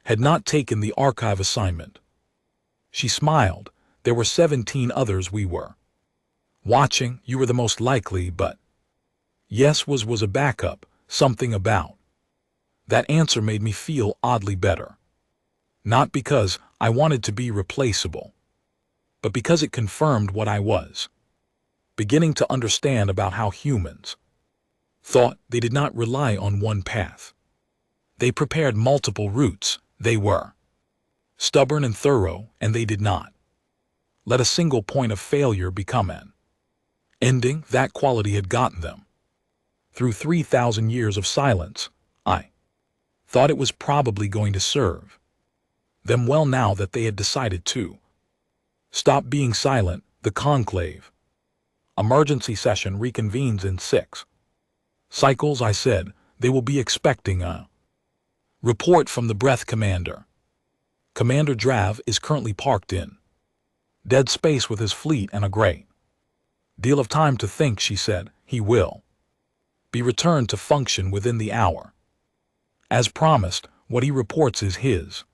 had not taken the archive assignment?" She smiled. "There were 17 others we were watching. You were the most likely, but yes was a backup." Something about that answer made me feel oddly better. Not because I wanted to be replaceable, but because it confirmed what I was beginning to understand about how humans thought. They did not rely on one path. They prepared multiple routes. They were stubborn and thorough, and they did not let a single point of failure become an ending. That quality had gotten them through 3,000 years of silence. I thought it was probably going to serve them well now that they had decided to stop being silent. The conclave emergency session reconvenes in 6 cycles, I said. They will be expecting a report from the Breath Commander. Commander Drav is currently parked in dead space with his fleet and a great deal of time to think, she said. He will be returned to function within the hour. As promised, what he reports is his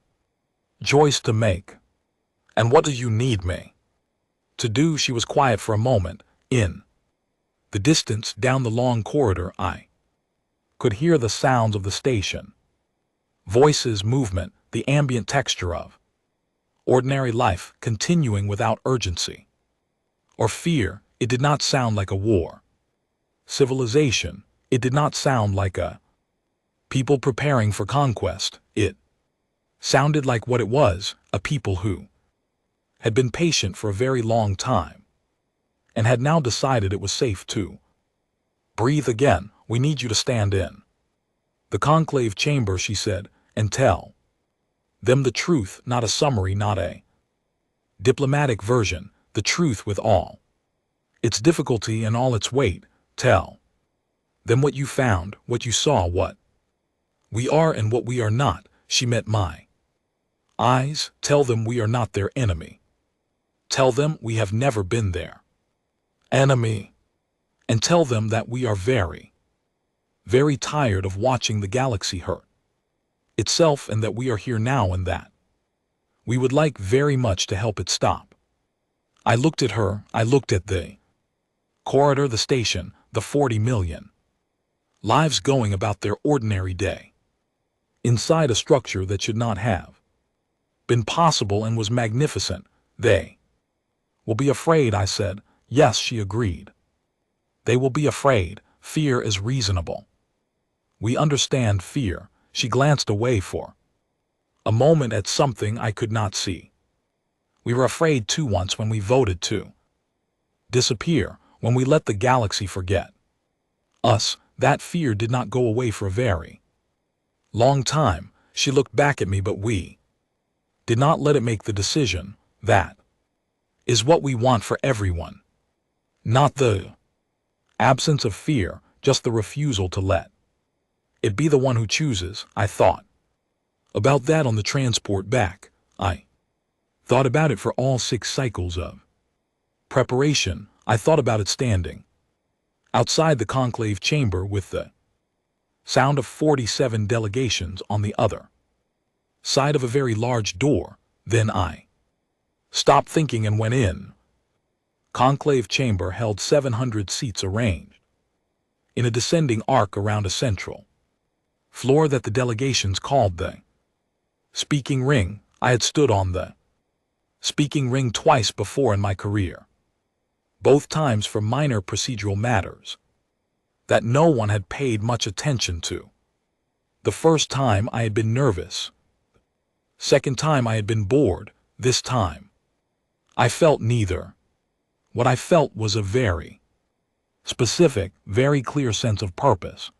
choice to make. And what do you need me to do? She was quiet for a moment. In the distance, down the long corridor, I could hear the sounds of the station. Voices, movement, the ambient texture of ordinary life continuing without urgency or fear. It did not sound like a war. Civilization. It did not sound like a people preparing for conquest. It sounded like what it was, a people who had been patient for a very long time and had now decided it was safe to breathe again. We need you to stand in the conclave chamber, she said, and tell them the truth, not a summary, not a diplomatic version, the truth with all its difficulty and all its weight. Tell them what you found, what you saw, what we are and what we are not. She met my eyes. Tell them we are not their enemy. Tell them we have never been their enemy. And tell them that we are very, very tired of watching the galaxy hurt itself, and that we are here now and that we would like very much to help it stop. I looked at her. I looked at the corridor, the station, the 40 million lives going about their ordinary day inside a structure that should not have been possible and was magnificent. They will be afraid, I said. Yes, she agreed. They will be afraid. Fear is reasonable. We understand fear. She glanced away for a moment at something I could not see. We were afraid too once when we voted to disappear, when we let the galaxy forget us. That fear did not go away for a very long time. She looked back at me, but we did not let it make the decision. That is what we want for everyone. Not the absence of fear, just the refusal to let it be the one who chooses. I thought about that on the transport back. I thought about it for all 6 cycles of preparation. I thought about it standing outside the conclave chamber with the sound of 47 delegations on the other side of a very large door. Then I stopped thinking and went in. Conclave chamber held 700 seats arranged in a descending arc around a central floor that the delegations called the speaking ring. I had stood on the speaking ring twice before in my career, both times for minor procedural matters that no one had paid much attention to. The first time I had been nervous. Second time I had been bored. This time I felt neither. What I felt was a very specific, very clear sense of purpose,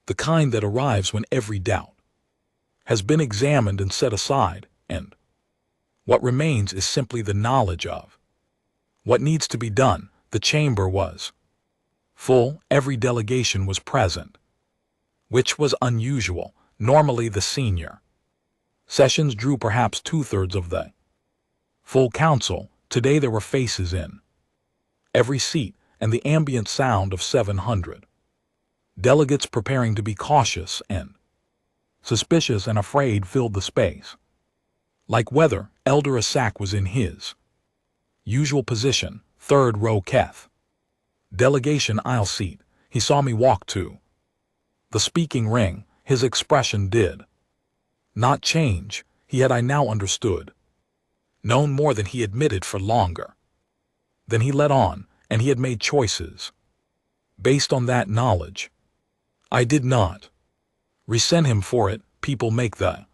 the kind that arrives when every doubt has been examined and set aside, and what remains is simply the knowledge of what needs to be done. The chamber was full. Every delegation was present, which was unusual. Normally the senior sessions drew perhaps 2/3 of the full council. Today there were faces in every seat, and the ambient sound of 700 delegates preparing to be cautious and suspicious and afraid filled the space. Like weather, Elder Asak was in his usual position, 3rd row Keth. Delegation aisle seat. He saw me walk to the speaking ring. His expression did not change. He had, I now understood, known more than he admitted for longer than he let on, and he had made choices based on that knowledge. I did not resent him for it. People make the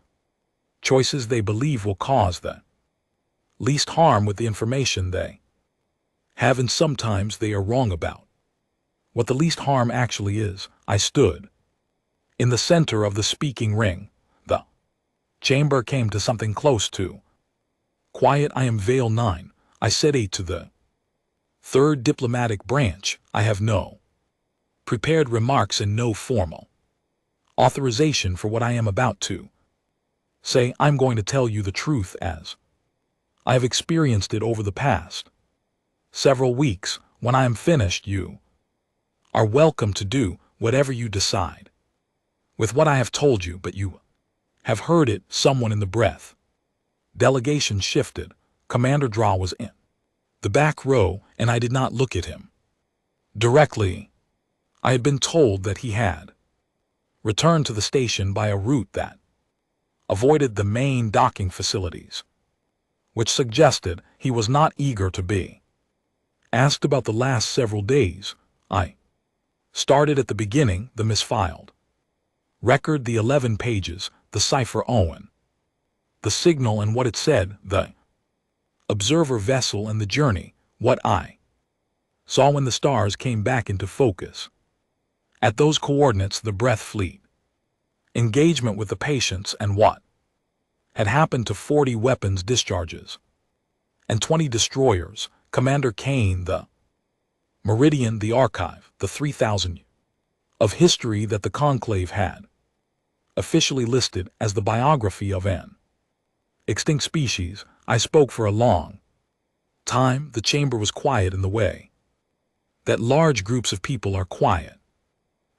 choices they believe will cause the least harm with the information they have, and sometimes they are wrong about what the least harm actually is. I stood in the center of the speaking ring. The chamber came to something close to quiet. I am Vale 9. I said 8 to the 3rd diplomatic branch. I have no prepared remarks and no formal authorization for what I am about to Say, I'm going to tell you the truth as I have experienced it over the past several weeks. When I am finished, you are welcome to do whatever you decide with what I have told you, but you have heard it, someone in the breath. Delegation shifted. Commander Draw was in the back row, and I did not look at him directly. I had been told that he had returned to the station by a route that avoided the main docking facilities, which suggested he was not eager to be asked about the last several days. I started at the beginning, the misfiled record, the 11 pages, the cipher Owen, the signal and what it said, the observer vessel and the journey, what I saw when the stars came back into focus. At those coordinates, the breath fleet, engagement with the patients, and what had happened to 40 weapons discharges and 20 destroyers, Commander Kane, the Meridian, the archive, the 3,000 of history that the Conclave had officially listed as the biography of an extinct species. I spoke for a long time. The chamber was quiet in the way that large groups of people are quiet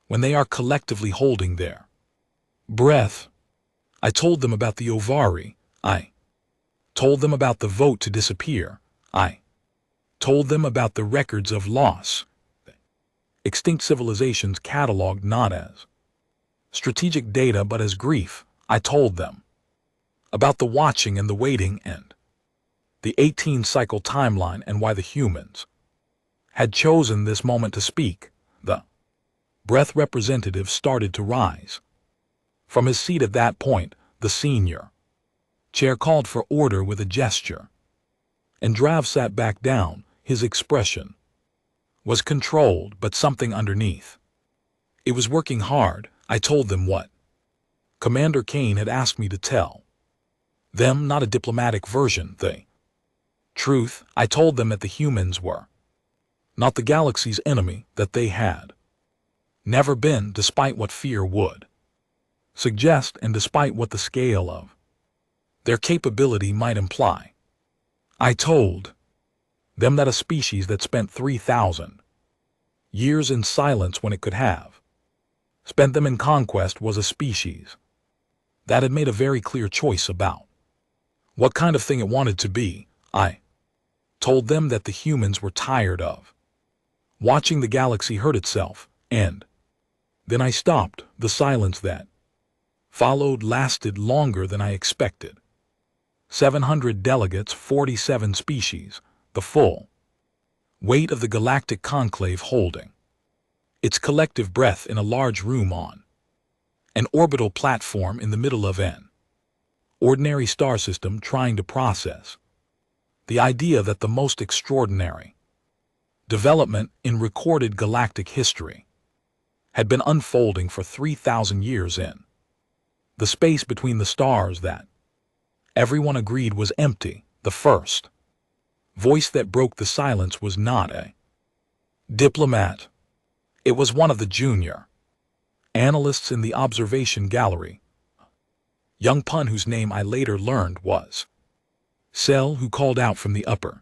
when they are collectively holding their breath. I told them about the Ovari. I told them about the vote to disappear. I told them about the records of loss, extinct civilizations cataloged not as strategic data but as grief. I told them about the watching and the waiting and the 18-cycle timeline and why the humans had chosen this moment to speak. The breath representative started to rise from his seat. At that point, the senior chair called for order with a gesture, and Drav sat back down. His expression was controlled, but something underneath it was working hard. I told them what Commander Kane had asked me to tell them, not a diplomatic version, the truth. I told them that the humans were not the galaxy's enemy, that they had never been, despite what fear would suggest and despite what the scale of their capability might imply. I told them that a species that spent 3,000 years in silence when it could have spent them in conquest was a species that had made a very clear choice about what kind of thing it wanted to be. I told them that the humans were tired of watching the galaxy hurt itself, and then I stopped. The silence that followed lasted longer than I expected. 700 delegates, 47 species, the full weight of the galactic conclave holding its collective breath in a large room on an orbital platform in the middle of an ordinary star system, trying to process the idea that the most extraordinary development in recorded galactic history had been unfolding for 3,000 years in the space between the stars that everyone agreed was empty. The first voice that broke the silence was not a diplomat. It was one of the junior analysts in the observation gallery, young Pun, whose name I later learned was Cell, who called out from the upper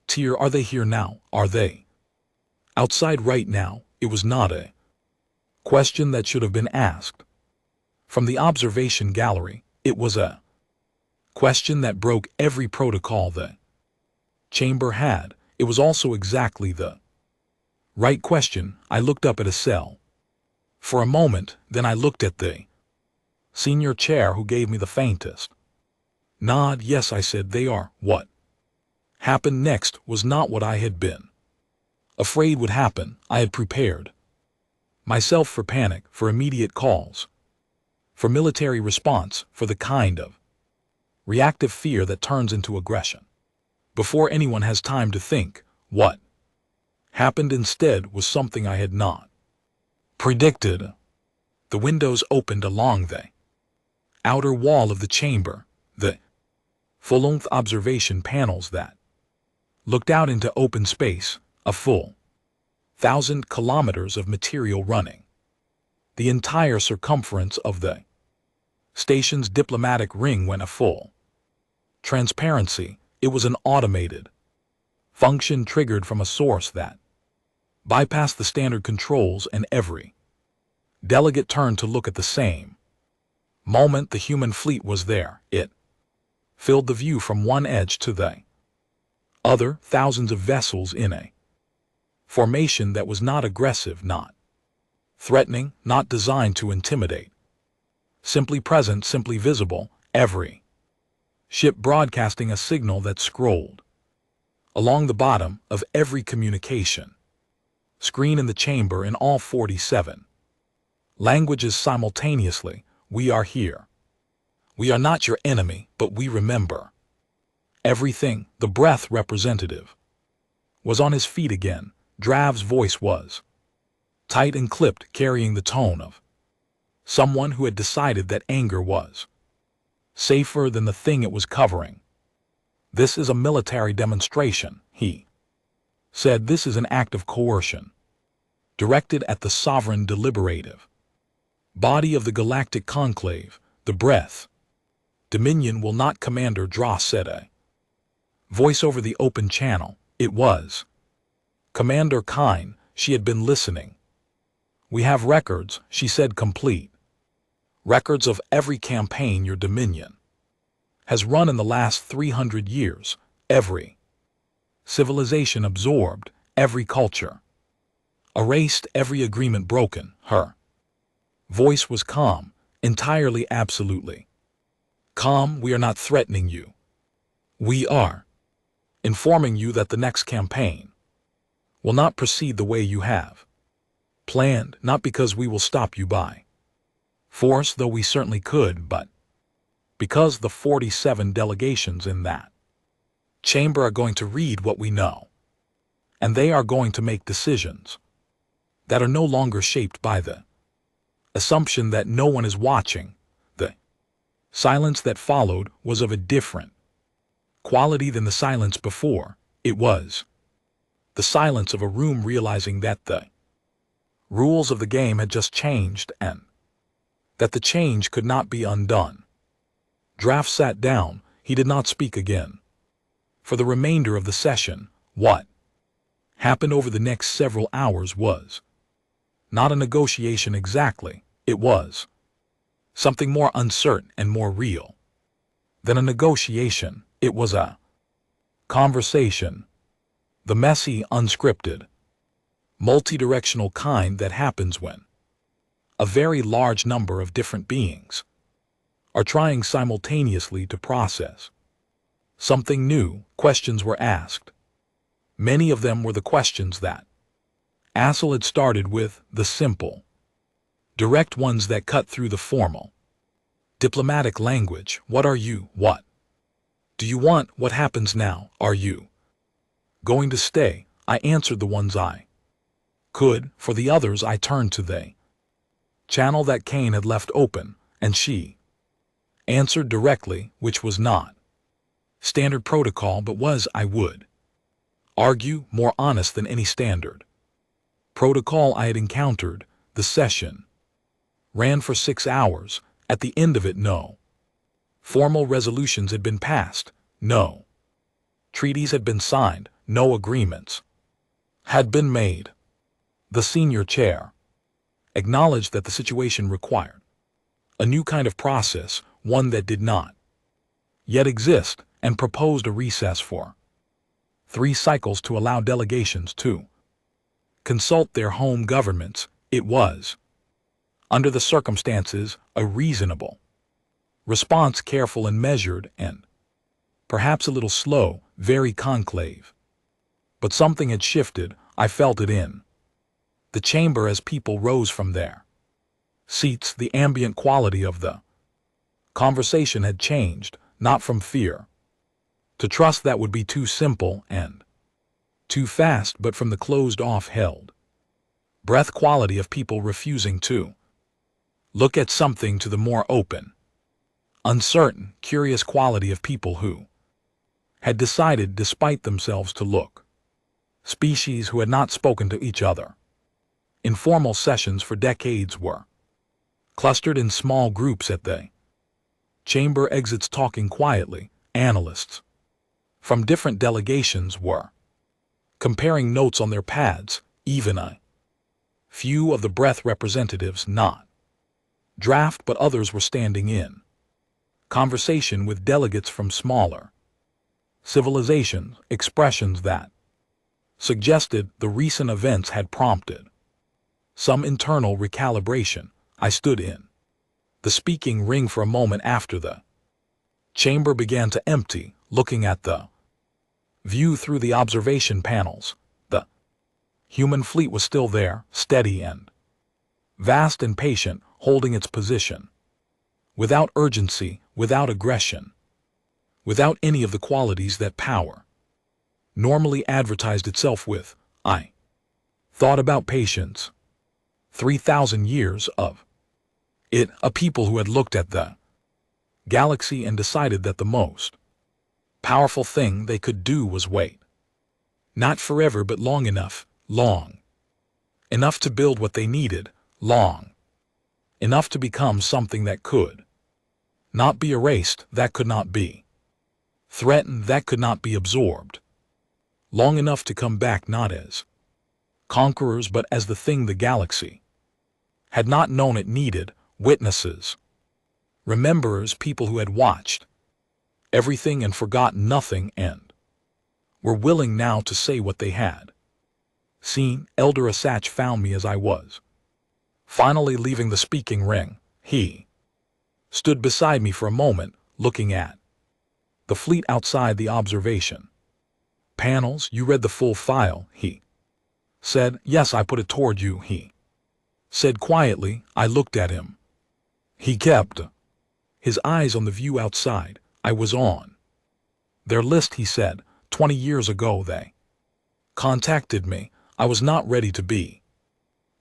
tier, "Are they here now? Are they outside right now?" It was not a question that should have been asked from the observation gallery. It was a question that broke every protocol the chamber had. It was also exactly the right question. I looked up at a Cell for a moment, then I looked at the senior chair, who gave me the faintest nod. "Yes," I said, "they are." What happened next was not what I had been afraid would happen. I had prepared myself for panic, for immediate calls, for military response, for the kind of reactive fear that turns into aggression before anyone has time to think. What happened instead was something I had not predicted. The windows opened along the outer wall of the chamber, the full-length observation panels that looked out into open space, a full 1,000 kilometers of material running the entire circumference of the Station's diplomatic ring went full. Transparency, it was an automated function triggered from a source that bypassed the standard controls, and every delegate turned to look at the same moment the human fleet was there. It filled the view from one edge to the other, thousands of vessels in a formation that was not aggressive, not threatening, not designed to intimidate. Simply present, simply visible, every ship broadcasting a signal that scrolled along the bottom of every communication screen in the chamber in all 47 languages simultaneously. We are here. We are not your enemy, but we remember everything. The breath representative was on his feet again. Drav's voice was tight and clipped, carrying the tone of someone who had decided that anger was safer than the thing it was covering. This is a military demonstration, he said. This is an act of coercion, directed at the sovereign deliberative body of the Galactic Conclave. The breath Dominion will not. Commander Dra said, a voice over the open channel. It was Commander Kine. She had been listening. We have records, she said, complete records of every campaign your Dominion has run in the last 300 years, every civilization absorbed, every culture erased, every agreement broken. Her voice was calm, entirely, absolutely calm. We are not threatening you. We are informing you that the next campaign will not proceed the way you have planned, not because we will stop you by force, though we certainly could, but because the 47 delegations in that chamber are going to read what we know, and they are going to make decisions that are no longer shaped by the assumption that no one is watching. The silence that followed was of a different quality than the silence before. It was the silence of a room realizing that the rules of the game had just changed, and that the change could not be undone. Draft sat down. He did not speak again. For the remainder of the session, what happened over the next several hours was not a negotiation exactly. It was something more uncertain and more real than a negotiation. It was a conversation, the messy, unscripted, multi-directional kind that happens when a very large number of different beings are trying simultaneously to process something new. Questions were asked. Many of them were the questions that Assel had started with, the simple, direct ones that cut through the formal, diplomatic language. What are you? What do you want? What happens now? Are you going to stay? I answered the ones I could. For the others I turned to the channel that Kane had left open, and she answered directly, which was not standard protocol, but was, I would argue, more honest than any standard protocol I had encountered. The session ran for 6 hours. At the end of it, no formal resolutions had been passed, no treaties had been signed, no agreements had been made. The senior chair acknowledged that the situation required a new kind of process, one that did not yet exist, and proposed a recess for 3 cycles to allow delegations to consult their home governments. It was, under the circumstances, a reasonable response, careful and measured, and perhaps a little slow, very conclave. But something had shifted. I felt it in the chamber as people rose from their seats. The ambient quality of the conversation had changed, not from fear to trust that would be too simple and too fast, but from the closed-off, held breath quality of people refusing to look at something, to the more open, uncertain, curious quality of people who had decided, despite themselves, to look. Species who had not spoken to each other. Informal sessions for decades were clustered in small groups at the Chamber exits talking quietly. Analysts from different delegations were comparing notes on their pads, even a few of the breath representatives not draft, but others were standing in conversation with delegates from smaller civilizations, expressions that suggested the recent events had prompted some internal recalibration. I stood in the speaking ring for a moment after the chamber began to empty, looking at the view through the observation panels. The human fleet was still there, steady and vast and patient, holding its position. Without urgency, without aggression, without any of the qualities that power normally advertised itself with. I thought about patience. 3,000 years of it, a people who had looked at the galaxy and decided that the most powerful thing they could do was wait. Not forever, but long enough enough to build what they needed, long enough to become something that could not be erased, that could not be threatened, that could not be absorbed, long enough to come back not as conquerors but as the thing the galaxy had not known it needed. Witnesses, rememberers, people who had watched everything and forgotten nothing and were willing now to say what they had seen. Elder Asach found me as I was finally leaving the speaking ring. He stood beside me for a moment, looking at the fleet outside the observation panels. You read the full file, he said. Yes, I put it toward you, he said quietly. I looked at him. He kept his eyes on the view outside. I was on their list, he said. 20 years ago they contacted me. I was not ready to be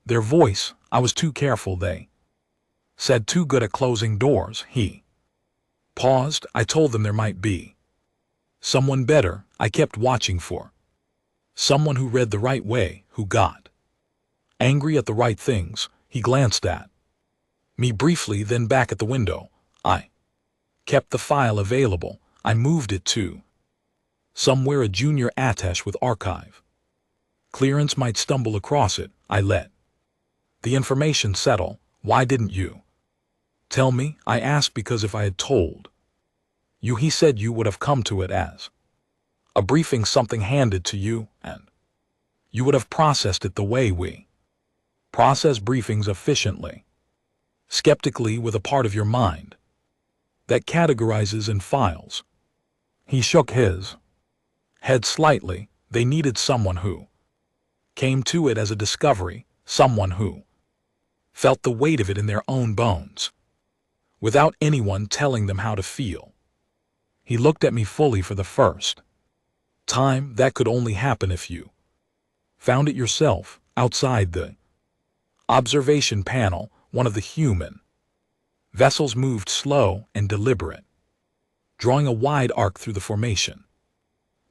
their voice. I was too careful, they said, too good at closing doors. He paused. I told them there might be someone better. I kept watching for someone who read the right way, who got angry at the right things. He glanced at me briefly, then back at the window. I kept the file available. I moved it to somewhere a junior attaché with archive clearance might stumble across it. I let the information settle. Why didn't you tell me? I asked. Because if I had told you, he said, you would have come to it as a briefing, something handed to you, and you would have processed it the way we process briefings, efficiently, skeptically, with a part of your mind that categorizes and files. He shook his head slightly. They needed someone who came to it as a discovery, someone who felt the weight of it in their own bones, without anyone telling them how to feel. He looked at me fully for the first time. That could only happen if you found it yourself. Outside the observation panel, one of the human vessels moved slow and deliberate, drawing a wide arc through the formation.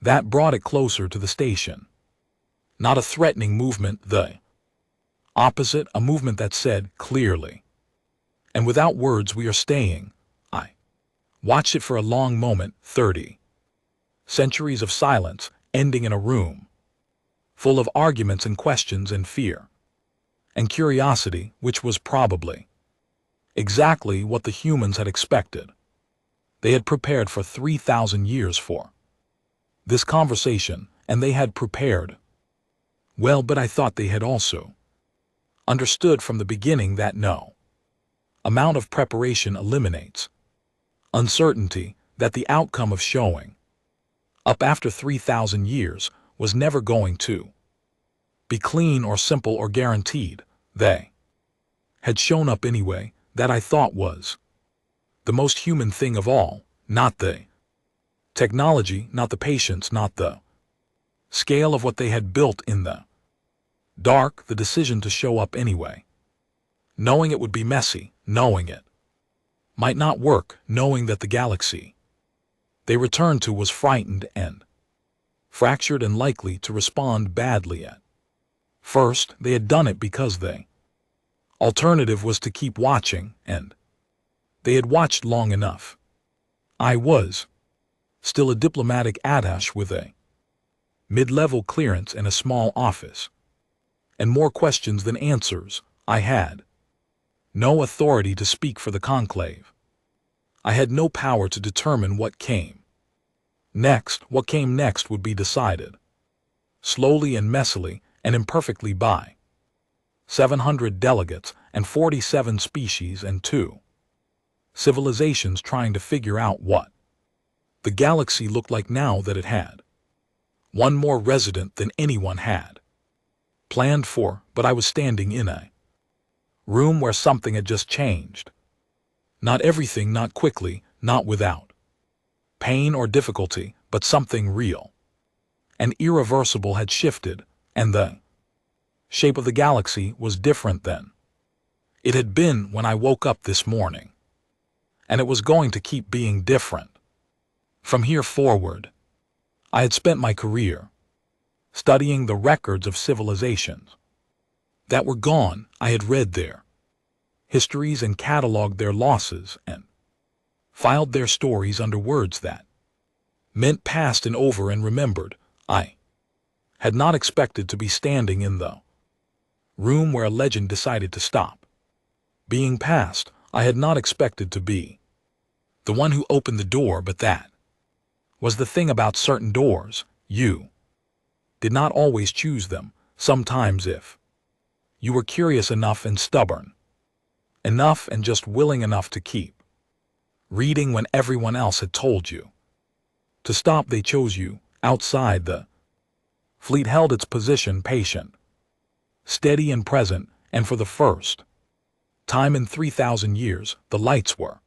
That brought it closer to the station. Not a threatening movement, the opposite, a movement that said clearly and without words, we are staying. I watched it for a long moment. 30 centuries of silence, ending in a room full of arguments and questions and fear and curiosity, which was probably exactly what the humans had expected. They had prepared for 3,000 years for this conversation, and they had prepared well, but I thought they had also understood from the beginning that no amount of preparation eliminates uncertainty, that the outcome of showing up after 3,000 years was never going to be clean or simple or guaranteed. They had shown up anyway. That I thought was the most human thing of all, not the technology, not the patience, not the scale of what they had built in the dark, the decision to show up anyway, knowing it would be messy, knowing it might not work, knowing that the galaxy they returned to was frightened and fractured and likely to respond badly at first. They had done it because the alternative was to keep watching, and they had watched long enough. I was still a diplomatic attaché with a mid-level clearance in a small office. And more questions than answers. I had no authority to speak for the conclave. I had no power to determine what came next. What came next would be decided slowly and messily and imperfectly by 700 delegates and 47 species and 2 civilizations trying to figure out what the galaxy looked like now that it had one more resident than anyone had planned for. But I was standing in a room where something had just changed. Not everything, not quickly, not without pain or difficulty, but something real and irreversible had shifted, and the shape of the galaxy was different than it had been when I woke up this morning. And it was going to keep being different from here forward. I had spent my career studying the records of civilizations that were gone. I had read their histories and cataloged their losses and filed their stories under words that meant past and over and remembered. I had not expected to be standing in the room where a legend decided to stop being past. I had not expected to be the one who opened the door, but that was the thing about certain doors. You did not always choose them. Sometimes if you were curious enough and stubborn enough and just willing enough to keep reading when everyone else had told you to stop, they chose you. Outside, the fleet held its position, patient, steady and present, and for the first time in 3,000 years, the lights were